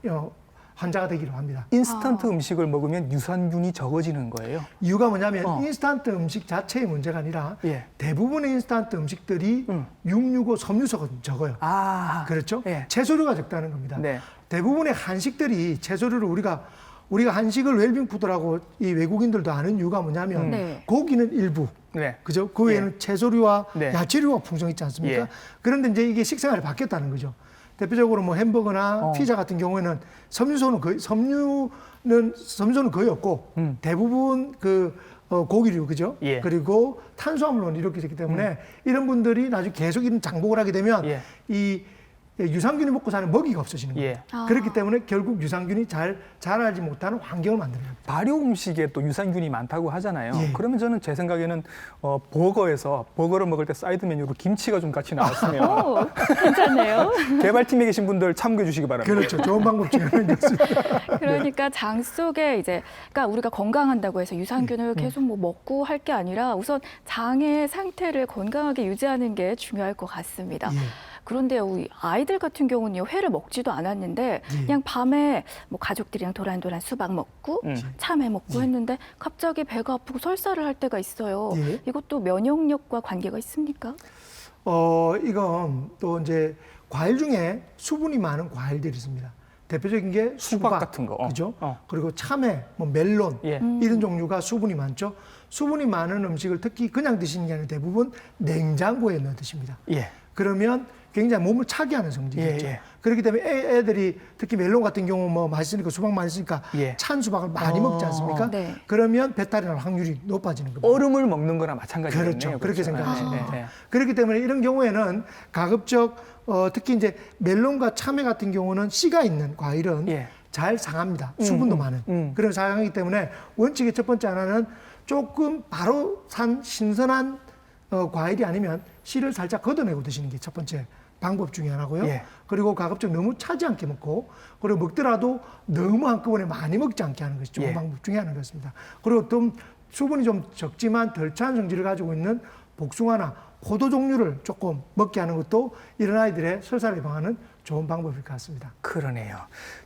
환자가 되기로 합니다. 인스턴트 음식을 먹으면 유산균이 적어지는 거예요. 이유가 뭐냐면 인스턴트 음식 자체의 문제가 아니라 예. 대부분의 인스턴트 음식들이 665 섬유소가 적어요. 아, 그렇죠? 예. 채소류가 적다는 겁니다. 네. 대부분의 한식들이 채소류를 우리가 한식을 웰빙 푸드라고 이 외국인들도 아는 이유가 뭐냐면 네. 고기는 일부, 네. 그죠? 그 외에는 채소류와 네. 야채류가 풍성했지 않습니까? 예. 그런데 이제 이게 식생활이 바뀌었다는 거죠. 대표적으로 뭐 햄버거나 피자 같은 경우에는 섬유소는 거의 없고 대부분 고기류, 그죠? 예. 그리고 탄수화물론 이렇게 되기 때문에 이런 분들이 나중에 계속 이런 장복을 하게 되면 예. 이 유산균이 먹고 사는 먹이가 없어지는 거예요. 예. 그렇기 때문에 결국 유산균이 잘 자라지 못하는 환경을 만드는 겁니다. 발효 음식에 또 유산균이 많다고 하잖아요. 예. 그러면 저는 제 생각에는 버거를 먹을 때 사이드 메뉴로 김치가 좀 같이 나왔으면 오, 괜찮네요. 개발팀에 계신 분들 참고해 주시기 바랍니다. 그렇죠. 좋은 방법 중에 하나였습니다. 그러니까 장 속에 그러니까 우리가 건강한다고 해서 유산균을 계속 뭐 먹고 할 게 아니라 우선 장의 상태를 건강하게 유지하는 게 중요할 것 같습니다. 예. 그런데 우리 아이들 같은 경우는요, 회를 먹지도 않았는데 그냥 밤에 뭐 가족들이랑 도란도란 수박 먹고 참외 먹고 했는데 갑자기 배가 아프고 설사를 할 때가 있어요. 예. 이것도 면역력과 관계가 있습니까? 이건 또 이제 과일 중에 수분이 많은 과일들이 있습니다. 대표적인 게 수박 같은 거. 그죠? 그리고 참외, 뭐 멜론 예. 이런 종류가 수분이 많죠. 수분이 많은 음식을 특히 그냥 드시는 게 아니라 대부분 냉장고에 넣어 드십니다. 예. 그러면 굉장히 몸을 차게 하는 성질이죠. 예, 예. 그렇기 때문에 애들이 특히 멜론 같은 경우 뭐 맛있으니까 수박 맛있으니까 예. 찬 수박을 많이 먹지 않습니까? 네. 그러면 배탈이 날 확률이 높아지는 겁니다. 얼음을 먹는 거나 마찬가지네요. 그렇죠. 그렇게 생각하시면 네. 그렇기 때문에 이런 경우에는 가급적 특히 이제 멜론과 참외 같은 경우는 씨가 있는 과일은 예. 잘 상합니다. 수분도 많은 그런 상하기 때문에 원칙의 첫 번째 하나는 조금 바로 산 신선한 과일이 아니면 씨를 살짝 걷어내고 드시는 게 첫 번째 방법 중에 하나고요. 예. 그리고 가급적 너무 차지 않게 먹고 그리고 먹더라도 너무 한꺼번에 많이 먹지 않게 하는 것이 좋은 예. 방법 중에 하나였습니다. 그리고 또 수분이 좀 적지만 덜 찬 성질을 가지고 있는 복숭아나 포도 종류를 조금 먹게 하는 것도 이런 아이들의 설사를 예방하는 좋은 방법일 것 같습니다. 그러네요.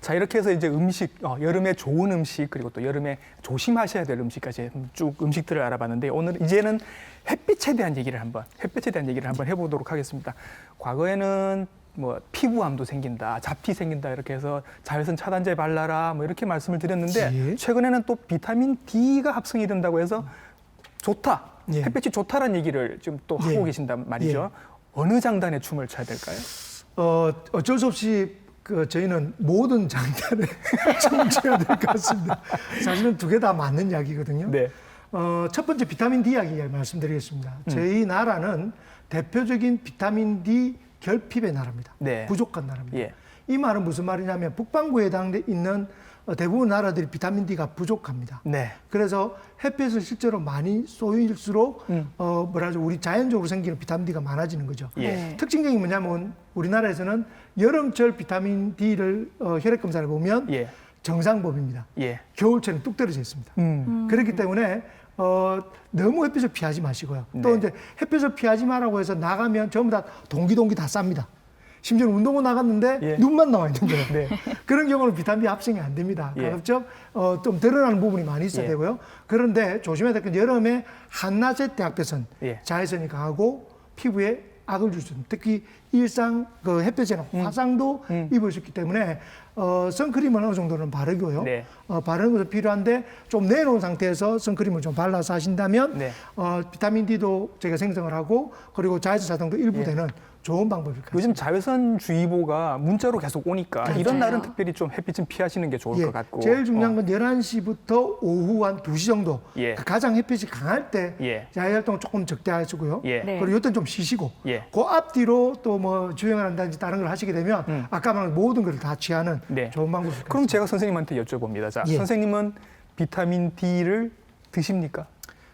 자, 이렇게 해서 이제 음식, 여름에 좋은 음식, 그리고 또 여름에 조심하셔야 될 음식까지 쭉 음식들을 알아봤는데, 오늘 이제는 햇빛에 대한 얘기를 한번 해보도록 하겠습니다. 과거에는 뭐 피부암도 생긴다, 잡티 생긴다 이렇게 해서 자외선 차단제 발라라 뭐 이렇게 말씀을 드렸는데, 예. 최근에는 또 비타민 D가 합성이 된다고 해서 좋다, 예. 햇빛이 좋다라는 얘기를 지금 또 예. 하고 계신단 말이죠. 어느 장단에 춤을 춰야 될까요? 어쩔 수 없이 저희는 모든 장단에 춤춰야 될 것 같습니다. 사실은 두 개 다 맞는 이야기거든요. 네. 첫 번째 비타민 D 이야기 말씀드리겠습니다. 저희 나라는 대표적인 비타민 D 결핍의 나라입니다. 네. 부족한 나라입니다. 예. 이 말은 무슨 말이냐면 북반구에 해당돼 있는 대부분 나라들이 비타민 D가 부족합니다. 네. 그래서 햇빛을 실제로 많이 쏘일수록 우리 자연적으로 생기는 비타민 D가 많아지는 거죠. 예. 네. 특징적인 게 뭐냐면 우리나라에서는 여름철 비타민 D를 혈액 검사를 보면 예. 정상법입니다. 예. 겨울철은 뚝 떨어져 있습니다. 그렇기 때문에 너무 햇빛을 피하지 마시고요. 또 네. 이제 햇빛을 피하지 마라고 해서 나가면 전부 다 동기 다 쌉니다. 심지어 운동을 나갔는데 예. 눈만 나와 있는 거예요. 네. 그런 경우는 비타민 D 합성이 안 됩니다. 예. 가급적 좀 드러나는 부분이 많이 있어야 예. 되고요. 그런데 조심해야 될 건 여름에 한낮의 대학볕은 예. 자외선이 강하고 피부에 악을 줄 수 있는, 특히 일상 햇볕에는 화상도 입을 수 있기 때문에 선크림은 어느 정도는 바르고요. 네. 바르는 것은 필요한데 좀 내놓은 상태에서 선크림을 좀 발라서 하신다면 네. 비타민 D도 저희가 생성을 하고 그리고 자외선 차단도 일부 예. 되는 좋은 방법일 것 같습니다. 요즘 자외선주의보가 문자로 계속 오니까 맞아요. 이런 날은 특별히 좀 햇빛 좀 피하시는 게 좋을 것 같고. 제일 중요한 건 11시부터 오후 한 2시 정도 예. 가장 햇빛이 강할 때 예. 야외활동을 조금 적대하시고요. 예. 네. 그리고 이때는 좀 쉬시고 예. 그 앞뒤로 또 뭐 주행을 한다든지 다른 걸 하시게 되면 아까 말한 모든 걸 다 취하는 네. 좋은 방법일 것 그럼 같습니다. 제가 선생님한테 여쭤봅니다. 자, 예. 선생님은 비타민 D를 드십니까?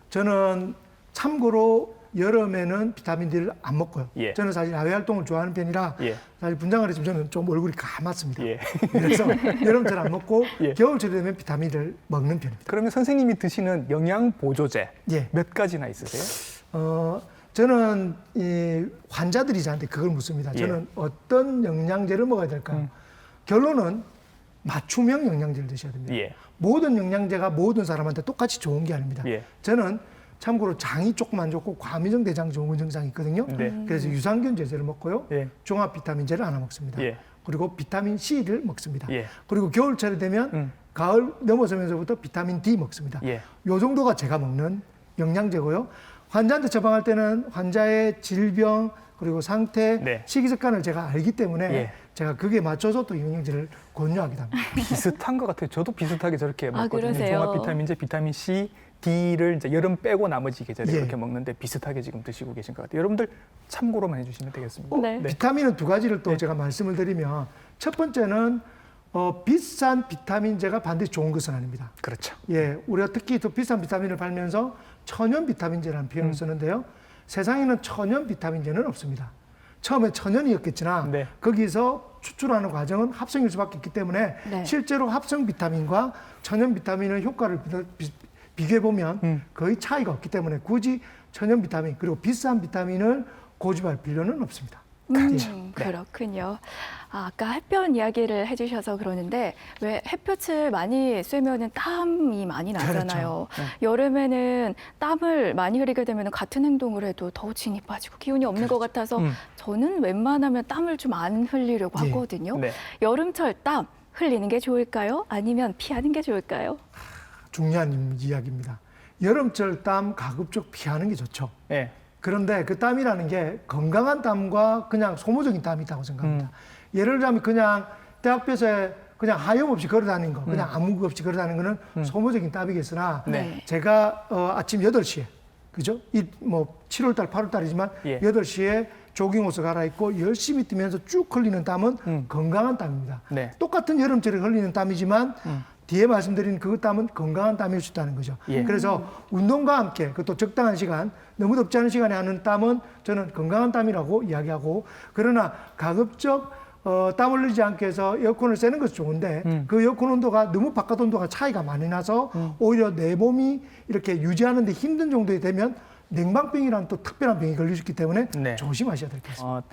저는 참고로 여름에는 비타민 D를 안 먹고요. 예. 저는 사실 야외 활동을 좋아하는 편이라 예. 사실 분장을 했지만 저는 좀 얼굴이 감았습니다. 예. 그래서 여름철 안 먹고 예. 겨울철 되면 비타민을 먹는 편입니다. 그러면 선생님이 드시는 영양 보조제 예. 몇 가지나 있으세요? 저는 이 환자들이 저한테 그걸 묻습니다. 예. 저는 어떤 영양제를 먹어야 될까요? 결론은 맞춤형 영양제를 드셔야 됩니다. 예. 모든 영양제가 모든 사람한테 똑같이 좋은 게 아닙니다. 예. 저는 참고로 장이 조금 안 좋고 과민성 대장 증후군 증상이 있거든요. 네. 그래서 유산균 제제를 먹고요. 예. 종합 비타민제를 하나 먹습니다. 예. 그리고 비타민 C를 먹습니다. 예. 그리고 겨울철이 되면 가을 넘어서면서부터 비타민 D 먹습니다. 예. 요 정도가 제가 먹는 영양제고요. 환자한테 처방할 때는 환자의 질병 그리고 상태, 네. 식이습관을 제가 알기 때문에 예. 제가 그게 맞춰서 또 영양제를 권유하기도 합니다. 비슷한 것 같아요. 저도 비슷하게 저렇게 먹거든요. 그러세요? 종합 비타민제, 비타민 C, D를 이제 여름 빼고 나머지 계절에 예. 그렇게 먹는데 비슷하게 지금 드시고 계신 것 같아요. 여러분들 참고로만 해주시면 되겠습니다. 네. 비타민은 두 가지를 또 네. 제가 말씀을 드리면 첫 번째는 비싼 비타민제가 반드시 좋은 것은 아닙니다. 그렇죠. 예, 우리가 특히 더 비싼 비타민을 팔면서 천연 비타민제라는 표현을 쓰는데요. 세상에는 천연 비타민제는 없습니다. 처음에 천연이었겠지나 네. 거기서 추출하는 과정은 합성일 수밖에 없기 때문에 네. 실제로 합성 비타민과 천연 비타민의 효과를 비교해 보면 거의 차이가 없기 때문에 굳이 천연 비타민 그리고 비싼 비타민을 고집할 필요는 없습니다. 그렇군요. 아까 햇볕 이야기를 해주셔서 그러는데 왜 햇볕을 많이 쐬면은 땀이 많이 나잖아요. 그렇죠. 여름에는 땀을 많이 흘리게 되면 같은 행동을 해도 더 진이 빠지고 기운이 없는 것 같아서 저는 웬만하면 땀을 좀 안 흘리려고 예. 하거든요. 네. 여름철 땀 흘리는 게 좋을까요? 아니면 피하는 게 좋을까요? 중요한 이야기입니다. 여름철 땀 가급적 피하는 게 좋죠. 네. 그런데 그 땀이라는 게 건강한 땀과 그냥 소모적인 땀이 있다고 생각합니다. 예를 들자면 그냥 대학볕에 그냥 하염없이 걸어다니는 거, 그냥 아무 것 없이 걸어다니는 거는 소모적인 땀이겠으나 네. 제가 아침 8시에 그죠? 이 뭐 7월달, 8월달이지만 예. 8시에 조깅옷을 갈아입고 열심히 뛰면서 쭉 흘리는 땀은 건강한 땀입니다. 네. 똑같은 여름철에 흘리는 땀이지만 뒤에 말씀드린 그 땀은 건강한 땀일 수 있다는 거죠. 예. 그래서 운동과 함께 그것도 적당한 시간, 너무 덥지 않은 시간에 하는 땀은 저는 건강한 땀이라고 이야기하고 그러나 가급적 땀 흘리지 않게 해서 에어컨을 쐬는 것이 좋은데 그 에어컨 온도가 너무 바깥 온도가 차이가 많이 나서 오히려 내 몸이 이렇게 유지하는 데 힘든 정도에 되면 냉방병이라는 또 특별한 병이 걸릴 수 있기 때문에 네. 조심하셔야 될 것 같습니다.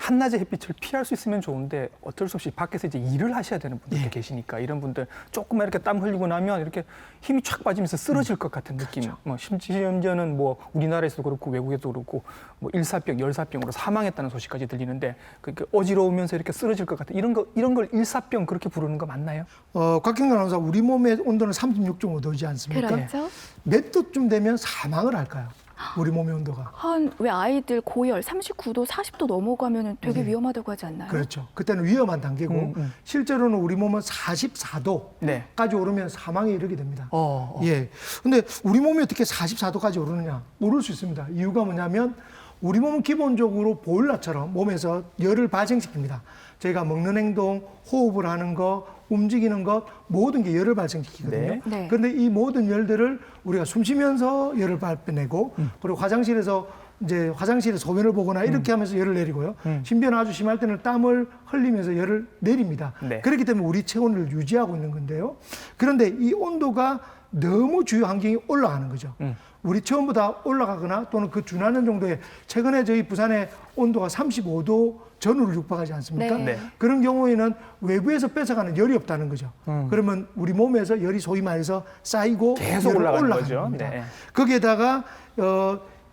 한낮의 햇빛을 피할 수 있으면 좋은데 어쩔 수 없이 밖에서 이제 일을 하셔야 되는 분들도 예. 계시니까 이런 분들 조금만 이렇게 땀 흘리고 나면 이렇게 힘이 쫙 빠지면서 쓰러질 것 같은 느낌. 그렇죠. 뭐 심지어는 뭐 우리나라에서도 그렇고 외국에도 그렇고 뭐 일사병, 열사병으로 사망했다는 소식까지 들리는데 그러니까 어지러우면서 이렇게 쓰러질 것 같은 이런 걸 일사병 그렇게 부르는 거 맞나요? 곽경근 아나운서, 우리 몸의 온도는 36.5도지 않습니까? 그렇죠. 몇 도쯤 되면 사망을 할까요? 우리 몸의 온도가. 왜 아이들 고열 39도, 40도 넘어가면 되게 위험하다고 하지 않나요? 그렇죠. 그때는 위험한 단계고 실제로는 우리 몸은 44도까지 네. 오르면 사망에 이르게 됩니다. 어. 예. 근데 우리 몸이 어떻게 44도까지 오르느냐? 오를 수 있습니다. 이유가 뭐냐면 우리 몸은 기본적으로 보일러처럼 몸에서 열을 발생시킵니다. 저희가 먹는 행동, 호흡을 하는 거, 움직이는 것 모든 게 열을 발생시키거든요. 네. 네. 그런데 이 모든 열들을 우리가 숨 쉬면서 열을 발표내고 그리고 화장실에서 소변을 보거나 이렇게 하면서 열을 내리고요. 신변 아주 심할 때는 땀을 흘리면서 열을 내립니다. 네. 그렇기 때문에 우리 체온을 유지하고 있는 건데요. 그런데 이 온도가 너무 주요 환경이 올라가는 거죠. 우리 체온보다 올라가거나 또는 그 준하는 정도의, 최근에 저희 부산의 온도가 35도 전후를 육박하지 않습니까? 네. 네. 그런 경우에는 외부에서 뺏어가는 열이 없다는 거죠. 그러면 우리 몸에서 열이 소위 말해서 쌓이고 계속 열을 올라가는 올라가는 거죠. 겁니다. 네. 거기에다가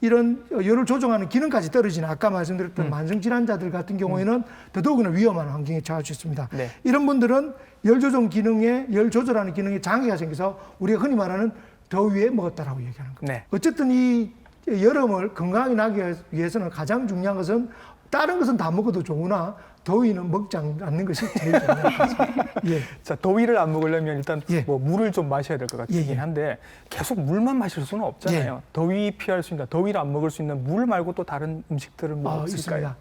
이런 열을 조정하는 기능까지 떨어지는 아까 말씀드렸던 만성질환자들 같은 경우에는 더더욱이나 위험한 환경에 처할 수 있습니다. 네. 이런 분들은 열 조절하는 기능에 장애가 생겨서 우리가 흔히 말하는 더위에 먹었다라고 얘기하는 겁니다. 네. 어쨌든 이 여름을 건강하게 나기 위해서는 가장 중요한 것은 다른 것은 다 먹어도 좋으나 더위는 먹지 않는 것이 제일 중요한 것입니다. 예. 자, 더위를 안 먹으려면 일단 예. 뭐 물을 좀 마셔야 될 것 같긴 예, 예. 한데 계속 물만 마실 수는 없잖아요. 예. 더위 피할 수 있는, 더위를 안 먹을 수 있는 물 말고 또 다른 음식들은 뭐 없을까요?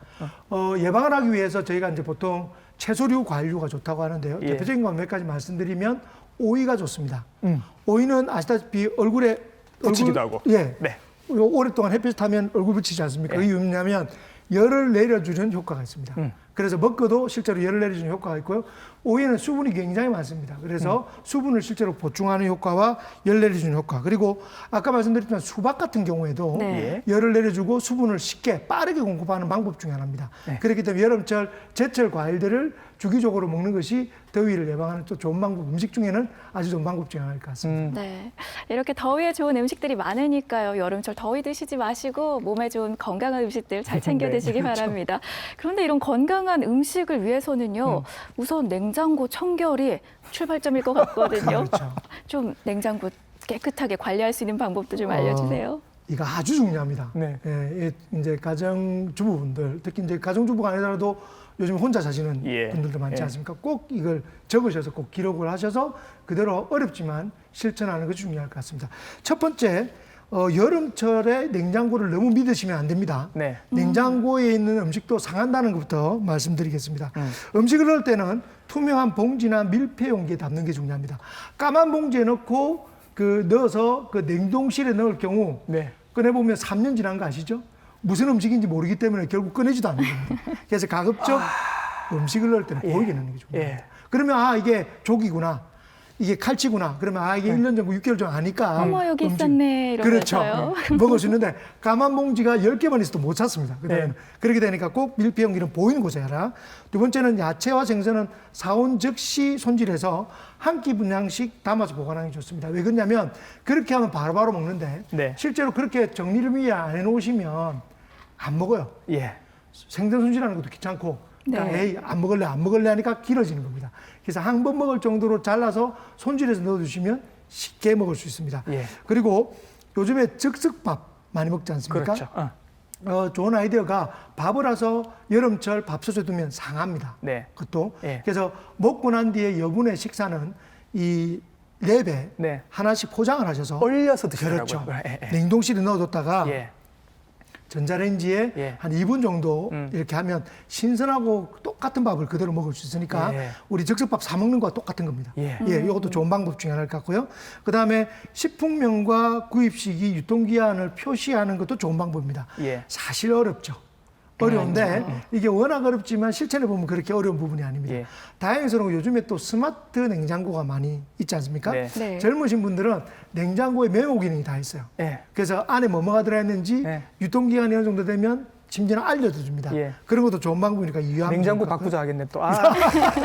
있습니다. 예방을 하기 위해서 저희가 이제 보통 채소류, 과일류가 좋다고 하는데요. 예. 대표적인 건 몇 가지 말씀드리면 오이가 좋습니다. 오이는 아시다시피 얼굴에 붙이기도 하고. 예. 네. 오랫동안 햇빛 타면 얼굴 붙이지 않습니까? 예. 그게 왜냐하면 열을 내려주는 효과가 있습니다. 그래서 먹고도 실제로 열을 내려주는 효과가 있고요. 오이에는 수분이 굉장히 많습니다. 그래서 수분을 실제로 보충하는 효과와 열 내려주는 효과. 그리고 아까 말씀드렸지만 수박 같은 경우에도 네. 열을 내려주고 수분을 쉽게 빠르게 공급하는 방법 중에 하나입니다. 그렇기 때문에 여름철 제철 과일들을 주기적으로 먹는 것이 더위를 예방하는 또 좋은 방법, 음식 중에는 아주 좋은 방법 중에 하나일 것 같습니다. 네. 이렇게 더위에 좋은 음식들이 많으니까요. 여름철 더위 드시지 마시고 몸에 좋은 건강한 음식들 잘 챙겨 네, 드시기 그렇죠. 바랍니다. 그런데 이런 건강한 음식을 위해서는요. 우선 냉장고 청결이 출발점일 것 같거든요. 그렇죠. 좀 냉장고 깨끗하게 관리할 수 있는 방법도 좀 알려주세요. 이거 아주 중요합니다. 네. 예, 이제 가정주부분들, 특히 이제 가정주부가 아니더라도 요즘 혼자 사시는 예. 분들도 많지 예. 않습니까? 꼭 이걸 적으셔서 꼭 기록을 하셔서 그대로 어렵지만 실천하는 것이 중요할 것 같습니다. 첫 번째, 여름철에 냉장고를 너무 믿으시면 안 됩니다. 네. 냉장고에 있는 음식도 상한다는 것부터 말씀드리겠습니다. 음식을 넣을 때는 투명한 봉지나 밀폐 용기에 담는 게 중요합니다. 까만 봉지에 넣고 넣어서 그 냉동실에 넣을 경우 네. 꺼내보면 3년 지난 거 아시죠? 무슨 음식인지 모르기 때문에 결국 꺼내지도 않는 겁니다. 그래서 가급적 음식을 넣을 때는 보이게 넣는 게 중요합니다. 예. 그러면 이게 조기구나, 이게 칼치구나, 그러면 이게 1년 전고 6개월 전 아니까 어머, 여기 음식- 있었네, 이러면서요. 그렇죠. 먹을 수 있는데 까만 봉지가 10개만 있어도 못 찾습니다. 그다음에 그렇게 되니까 꼭 밀폐 용기는 보이는 곳에 하라. 두 번째는 야채와 생선은 사온 즉시 손질해서 한 끼 분량씩 담아서 보관하는 게 좋습니다. 왜 그러냐면 그렇게 하면 바로바로 먹는데 네. 실제로 그렇게 정리를 미리 안 해놓으시면 안 먹어요. 예. 생선 손질하는 것도 귀찮고 그러니까 네. 에이 안 먹을래 하니까 길어지는 겁니다. 그래서 한 번 먹을 정도로 잘라서 손질해서 넣어주시면 쉽게 먹을 수 있습니다. 예. 그리고 요즘에 즉석밥 많이 먹지 않습니까? 그렇죠. 좋은 아이디어가 밥을 와서 여름철 밥솥에 두면 상합니다. 네. 그것도. 예. 그래서 먹고 난 뒤에 여분의 식사는 이 랩에 네. 하나씩 포장을 하셔서 얼려서 드시더라고요. 그렇죠. 예, 예. 냉동실에 넣어뒀다가 예. 전자레인지에 예. 한 2분 정도 이렇게 하면 신선하고 똑같은 밥을 그대로 먹을 수 있으니까 예. 우리 즉석밥 사 먹는 거와 똑같은 겁니다. 예. 이것도 좋은 방법 중에 하나일 것 같고요. 그다음에 식품명과 구입 시기, 유통기한을 표시하는 것도 좋은 방법입니다. 예. 사실 어렵죠. 어려운데 이게 워낙 어렵지만 실천해 보면 그렇게 어려운 부분이 아닙니다. 예. 다행스러운 요즘에 또 스마트 냉장고가 많이 있지 않습니까? 네. 네. 젊으신 분들은 냉장고에 메모 기능이 다 있어요. 예. 그래서 안에 뭐가 들어있는지 네. 유통기한이 어느 정도 되면 심지어는 알려도 줍니다. 예. 그런 것도 좋은 방법이니까 유효한 냉장고 방법 바꾸자 하겠네 또.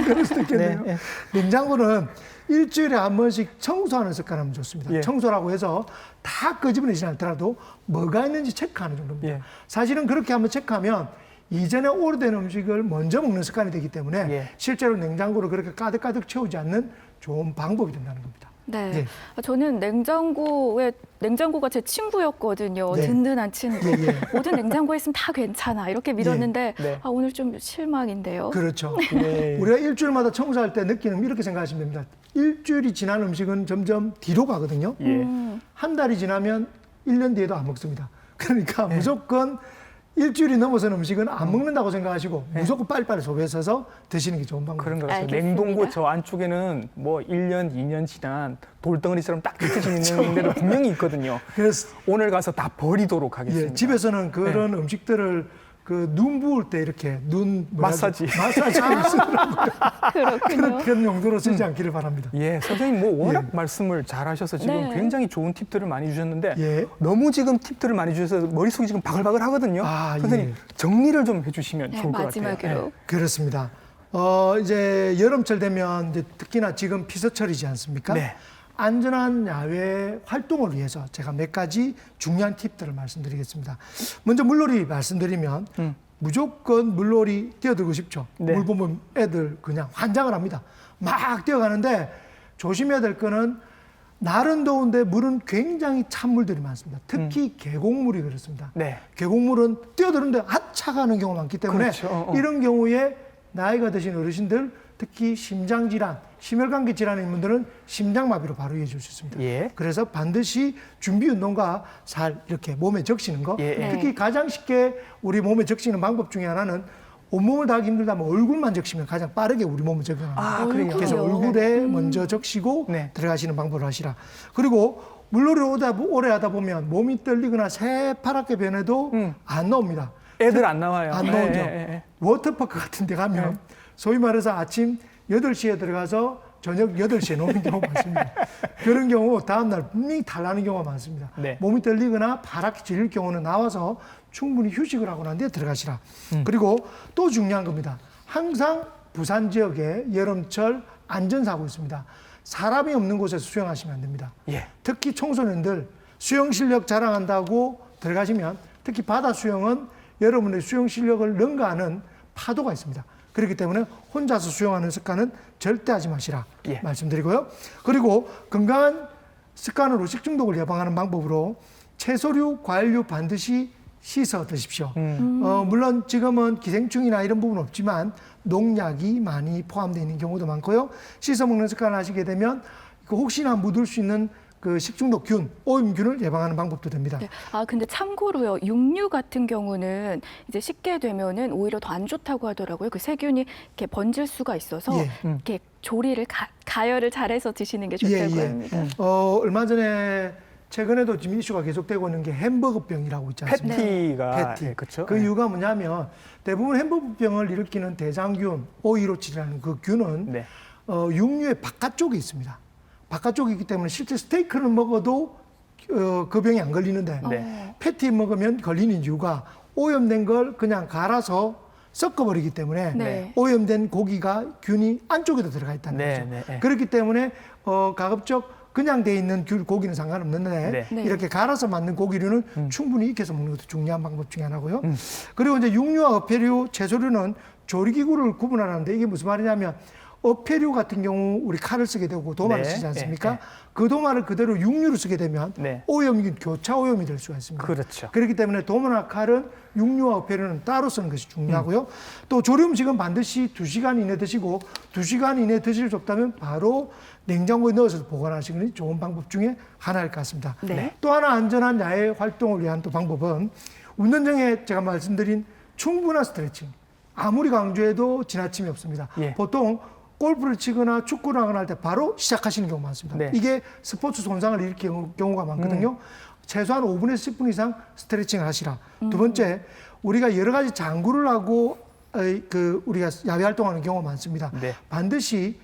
그럴 수도 있겠네요. 네, 냉장고는 일주일에 한 번씩 청소하는 습관하면 좋습니다. 예. 청소라고 해서 다 끄집어내지 않더라도 뭐가 있는지 체크하는 정도입니다. 예. 사실은 그렇게 한번 체크하면 이전에 오래된 음식을 먼저 먹는 습관이 되기 때문에 예. 실제로 냉장고를 그렇게 가득가득 채우지 않는 좋은 방법이 된다는 겁니다. 네. 예. 저는 냉장고가 제 친구였거든요. 네. 든든한 친구. 예, 예. 모든 냉장고에 있으면 다 괜찮아. 이렇게 믿었는데 네. 오늘 좀 실망인데요. 그렇죠. 네. 우리가 일주일마다 청소할 때 느끼는 이렇게 생각하시면 됩니다. 일주일이 지난 음식은 점점 뒤로 가거든요. 예. 한 달이 지나면 1년 뒤에도 안 먹습니다. 그러니까 네. 무조건 일주일이 넘어선 음식은 안 먹는다고 생각하시고 무조건 빨리빨리 소비해서 드시는 게 좋은 방법입니다. 그런 것 같아요. 알겠습니다. 냉동고 저 안쪽에는 뭐 1년, 2년 지난 돌덩어리처럼 딱 펼쳐져 있는 데도 분명히 있거든요. 그래서 오늘 가서 다 버리도록 하겠습니다. 예, 집에서는 그런 음식들을 그 눈 부을 때 이렇게 마사지. 마사지하고 쓰는 그렇군요. 그런 용도로 쓰지 않기를 바랍니다. 예, 선생님 뭐 워낙 말씀을 잘하셔서 지금 네. 굉장히 좋은 팁들을 많이 주셨는데 예. 너무 지금 팁들을 많이 주셔서 머릿속이 지금 바글바글 하거든요. 아, 선생님 예. 정리를 좀 해주시면 네, 좋을 것 마지막으로. 같아요. 그렇습니다. 이제 여름철 되면 이제 특히나 지금 피서철이지 않습니까? 네. 안전한 야외 활동을 위해서 제가 몇 가지 중요한 팁들을 말씀드리겠습니다. 먼저 물놀이 말씀드리면 무조건 물놀이 뛰어들고 싶죠. 네. 물 보면 애들 그냥 환장을 합니다. 막 뛰어가는데 조심해야 될 거는 날은 더운데 물은 굉장히 찬 물들이 많습니다. 특히 계곡물이 그렇습니다. 네. 계곡물은 뛰어드는데 하차가 하는 경우가 많기 때문에 그렇죠. 이런 경우에 나이가 드신 어르신들 특히 심장질환, 심혈관계 질환인 분들은 심장마비로 바로 이어질 수 있습니다. 예. 그래서 반드시 준비 운동과 살 이렇게 몸에 적시는 거. 예. 네. 특히 가장 쉽게 우리 몸에 적시는 방법 중에 하나는 온몸을 다 하기 힘들다면 얼굴만 적시면 가장 빠르게 우리 몸을 적용합니다. 아, 그래요? 그래서 얼굴이요? 얼굴에 먼저 적시고 네. 들어가시는 방법을 하시라. 그리고 물놀이를 오래 하다 보면 몸이 떨리거나 새파랗게 변해도 안 나옵니다. 애들 안 나와요. 안 나오죠. 예. 워터파크 같은 데 가면 소위 말해서 아침 8시에 들어가서 저녁 8시에 나오는 경우가 많습니다. 그런 경우 다음날 분명히 탈나는 경우가 많습니다. 네. 몸이 떨리거나 파랗게 질릴 경우는 나와서 충분히 휴식을 하고 난 뒤에 들어가시라. 그리고 또 중요한 겁니다. 항상 부산 지역에 여름철 안전사고 있습니다. 사람이 없는 곳에서 수영하시면 안 됩니다. 예. 특히 청소년들 수영 실력 자랑한다고 들어가시면 특히 바다 수영은 여러분의 수영 실력을 능가하는 파도가 있습니다. 그렇기 때문에 혼자서 수영하는 습관은 절대 하지 마시라 예. 말씀드리고요. 그리고 건강한 습관으로 식중독을 예방하는 방법으로 채소류, 과일류 반드시 씻어 드십시오. 물론 지금은 기생충이나 이런 부분은 없지만 농약이 많이 포함되어 있는 경우도 많고요. 씻어 먹는 습관을 하시게 되면 그 혹시나 묻을 수 있는 그 식중독균, 오염균을 예방하는 방법도 됩니다. 네. 근데 참고로요, 육류 같은 경우는 이제 식게 되면은 오히려 더 안 좋다고 하더라고요. 그 세균이 이렇게 번질 수가 있어서 예. 이렇게 조리를 가열을 잘해서 드시는 게 좋다고 합니다. 얼마 전에 최근에도 지금 이슈가 계속되고 있는 게 햄버거병이라고 있지 않습니까? 패티가 패티. 예, 그렇죠. 그 이유가 뭐냐면 대부분 햄버거병을 일으키는 대장균, O157이라는 그 균은 네. 육류의 바깥쪽에 있습니다. 바깥쪽에 있기 때문에 실제 스테이크를 먹어도 그 병이 안 걸리는데 네. 패티 먹으면 걸리는 이유가 오염된 걸 그냥 갈아서 섞어버리기 때문에 네. 오염된 고기가 균이 안쪽에도 들어가 있다는 네, 거죠. 네, 네. 그렇기 때문에 가급적 그냥 돼 있는 고기는 상관없는데 네. 네. 이렇게 갈아서 만든 고기류는 충분히 익혀서 먹는 것도 중요한 방법 중에 하나고요. 그리고 이제 육류와 어패류, 채소류는 조리기구를 구분하는데 이게 무슨 말이냐면 어패류 같은 경우 우리 칼을 쓰게 되고 도마를 네. 쓰지 않습니까? 네. 그 도마를 그대로 육류로 쓰게 되면 네. 오염이 교차 오염이 될 수가 있습니다. 그렇죠. 그렇기 때문에 도마나 칼은 육류와 어패류는 따로 쓰는 것이 중요하고요. 또 조리 음식은 반드시 2시간 이내 드시고 2시간 이내 드실 수 없다면 바로 냉장고에 넣어서 보관하시는 것이 좋은 방법 중에 하나일 것 같습니다. 네. 또 하나 안전한 야외 활동을 위한 또 방법은 운전 중에 제가 말씀드린 충분한 스트레칭. 아무리 강조해도 지나침이 없습니다. 예. 보통 골프를 치거나 축구를 하거나 할 때 바로 시작하시는 경우가 많습니다. 네. 이게 스포츠 손상을 일으키는 경우가 많거든요. 최소한 5분에서 10분 이상 스트레칭을 하시라. 두 번째, 우리가 여러 가지 장구를 하고 우리가 야외 활동하는 경우가 많습니다. 네. 반드시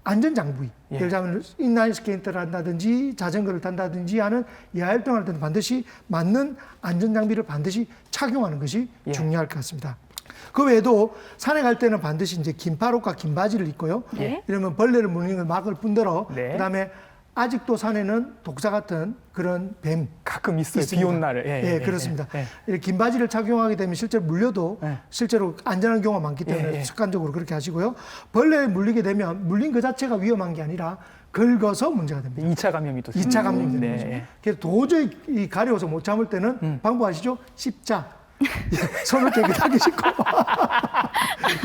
안전장비, 예. 예를 들자면 인라인 스케이트를 한다든지 자전거를 탄다든지 하는 야활동할 때는 반드시 맞는 안전장비를 반드시 착용하는 것이 예. 중요할 것 같습니다. 그 외에도 산에 갈 때는 반드시 이제 긴팔옷과 긴 바지를 입고요. 예. 이러면 벌레를 물리는 걸 막을 뿐더러 네. 그다음에 아직도 산에는 독사 같은 그런 뱀 가끔 있어요. 있습니다. 비 온 날에. 예, 그렇습니다. 예. 이렇게 긴 바지를 착용하게 되면 실제로 물려도 예. 실제로 안전한 경우가 많기 때문에 예, 예. 습관적으로 그렇게 하시고요. 벌레에 물리게 되면 물린 그 자체가 위험한 게 아니라 긁어서 문제가 됩니다. 2차 감염이 또 2차 감염이 되는 거죠. 네. 그래서 도저히 이 가려워서 못 참을 때는 방법 아시죠? 십자. 손을 깨끗하게 씻고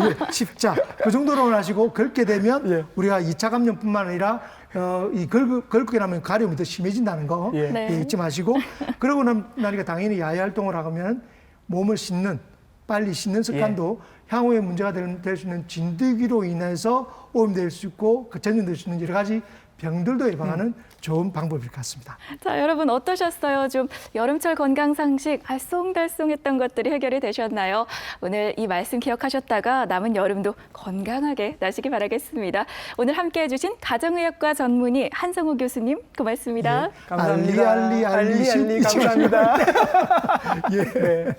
예, 십자. 그 정도로만 하시고 긁게 되면 예. 우리가 2차 감염뿐만 아니라 이 긁게 나면 가려움이 더 심해진다는 거 예. 네. 예, 잊지 마시고 그러고 나니까 당연히 야외 활동을 하면 몸을 씻는 빨리 씻는 습관도 향후에 문제가 될 수 있는 진드기로 인해서 오염될 수 있고 그 전염될 수 있는 여러 가지 병들도 예방하는 좋은 방법일 것 같습니다. 자, 여러분 어떠셨어요? 좀 여름철 건강 상식 알쏭달쏭했던 것들이 해결이 되셨나요? 오늘 이 말씀 기억하셨다가 남은 여름도 건강하게 나시기 바라겠습니다. 오늘 함께해 주신 가정의학과 전문의 한성우 교수님 고맙습니다. 감사합니다. 알리, 감사합니다. 예. 네.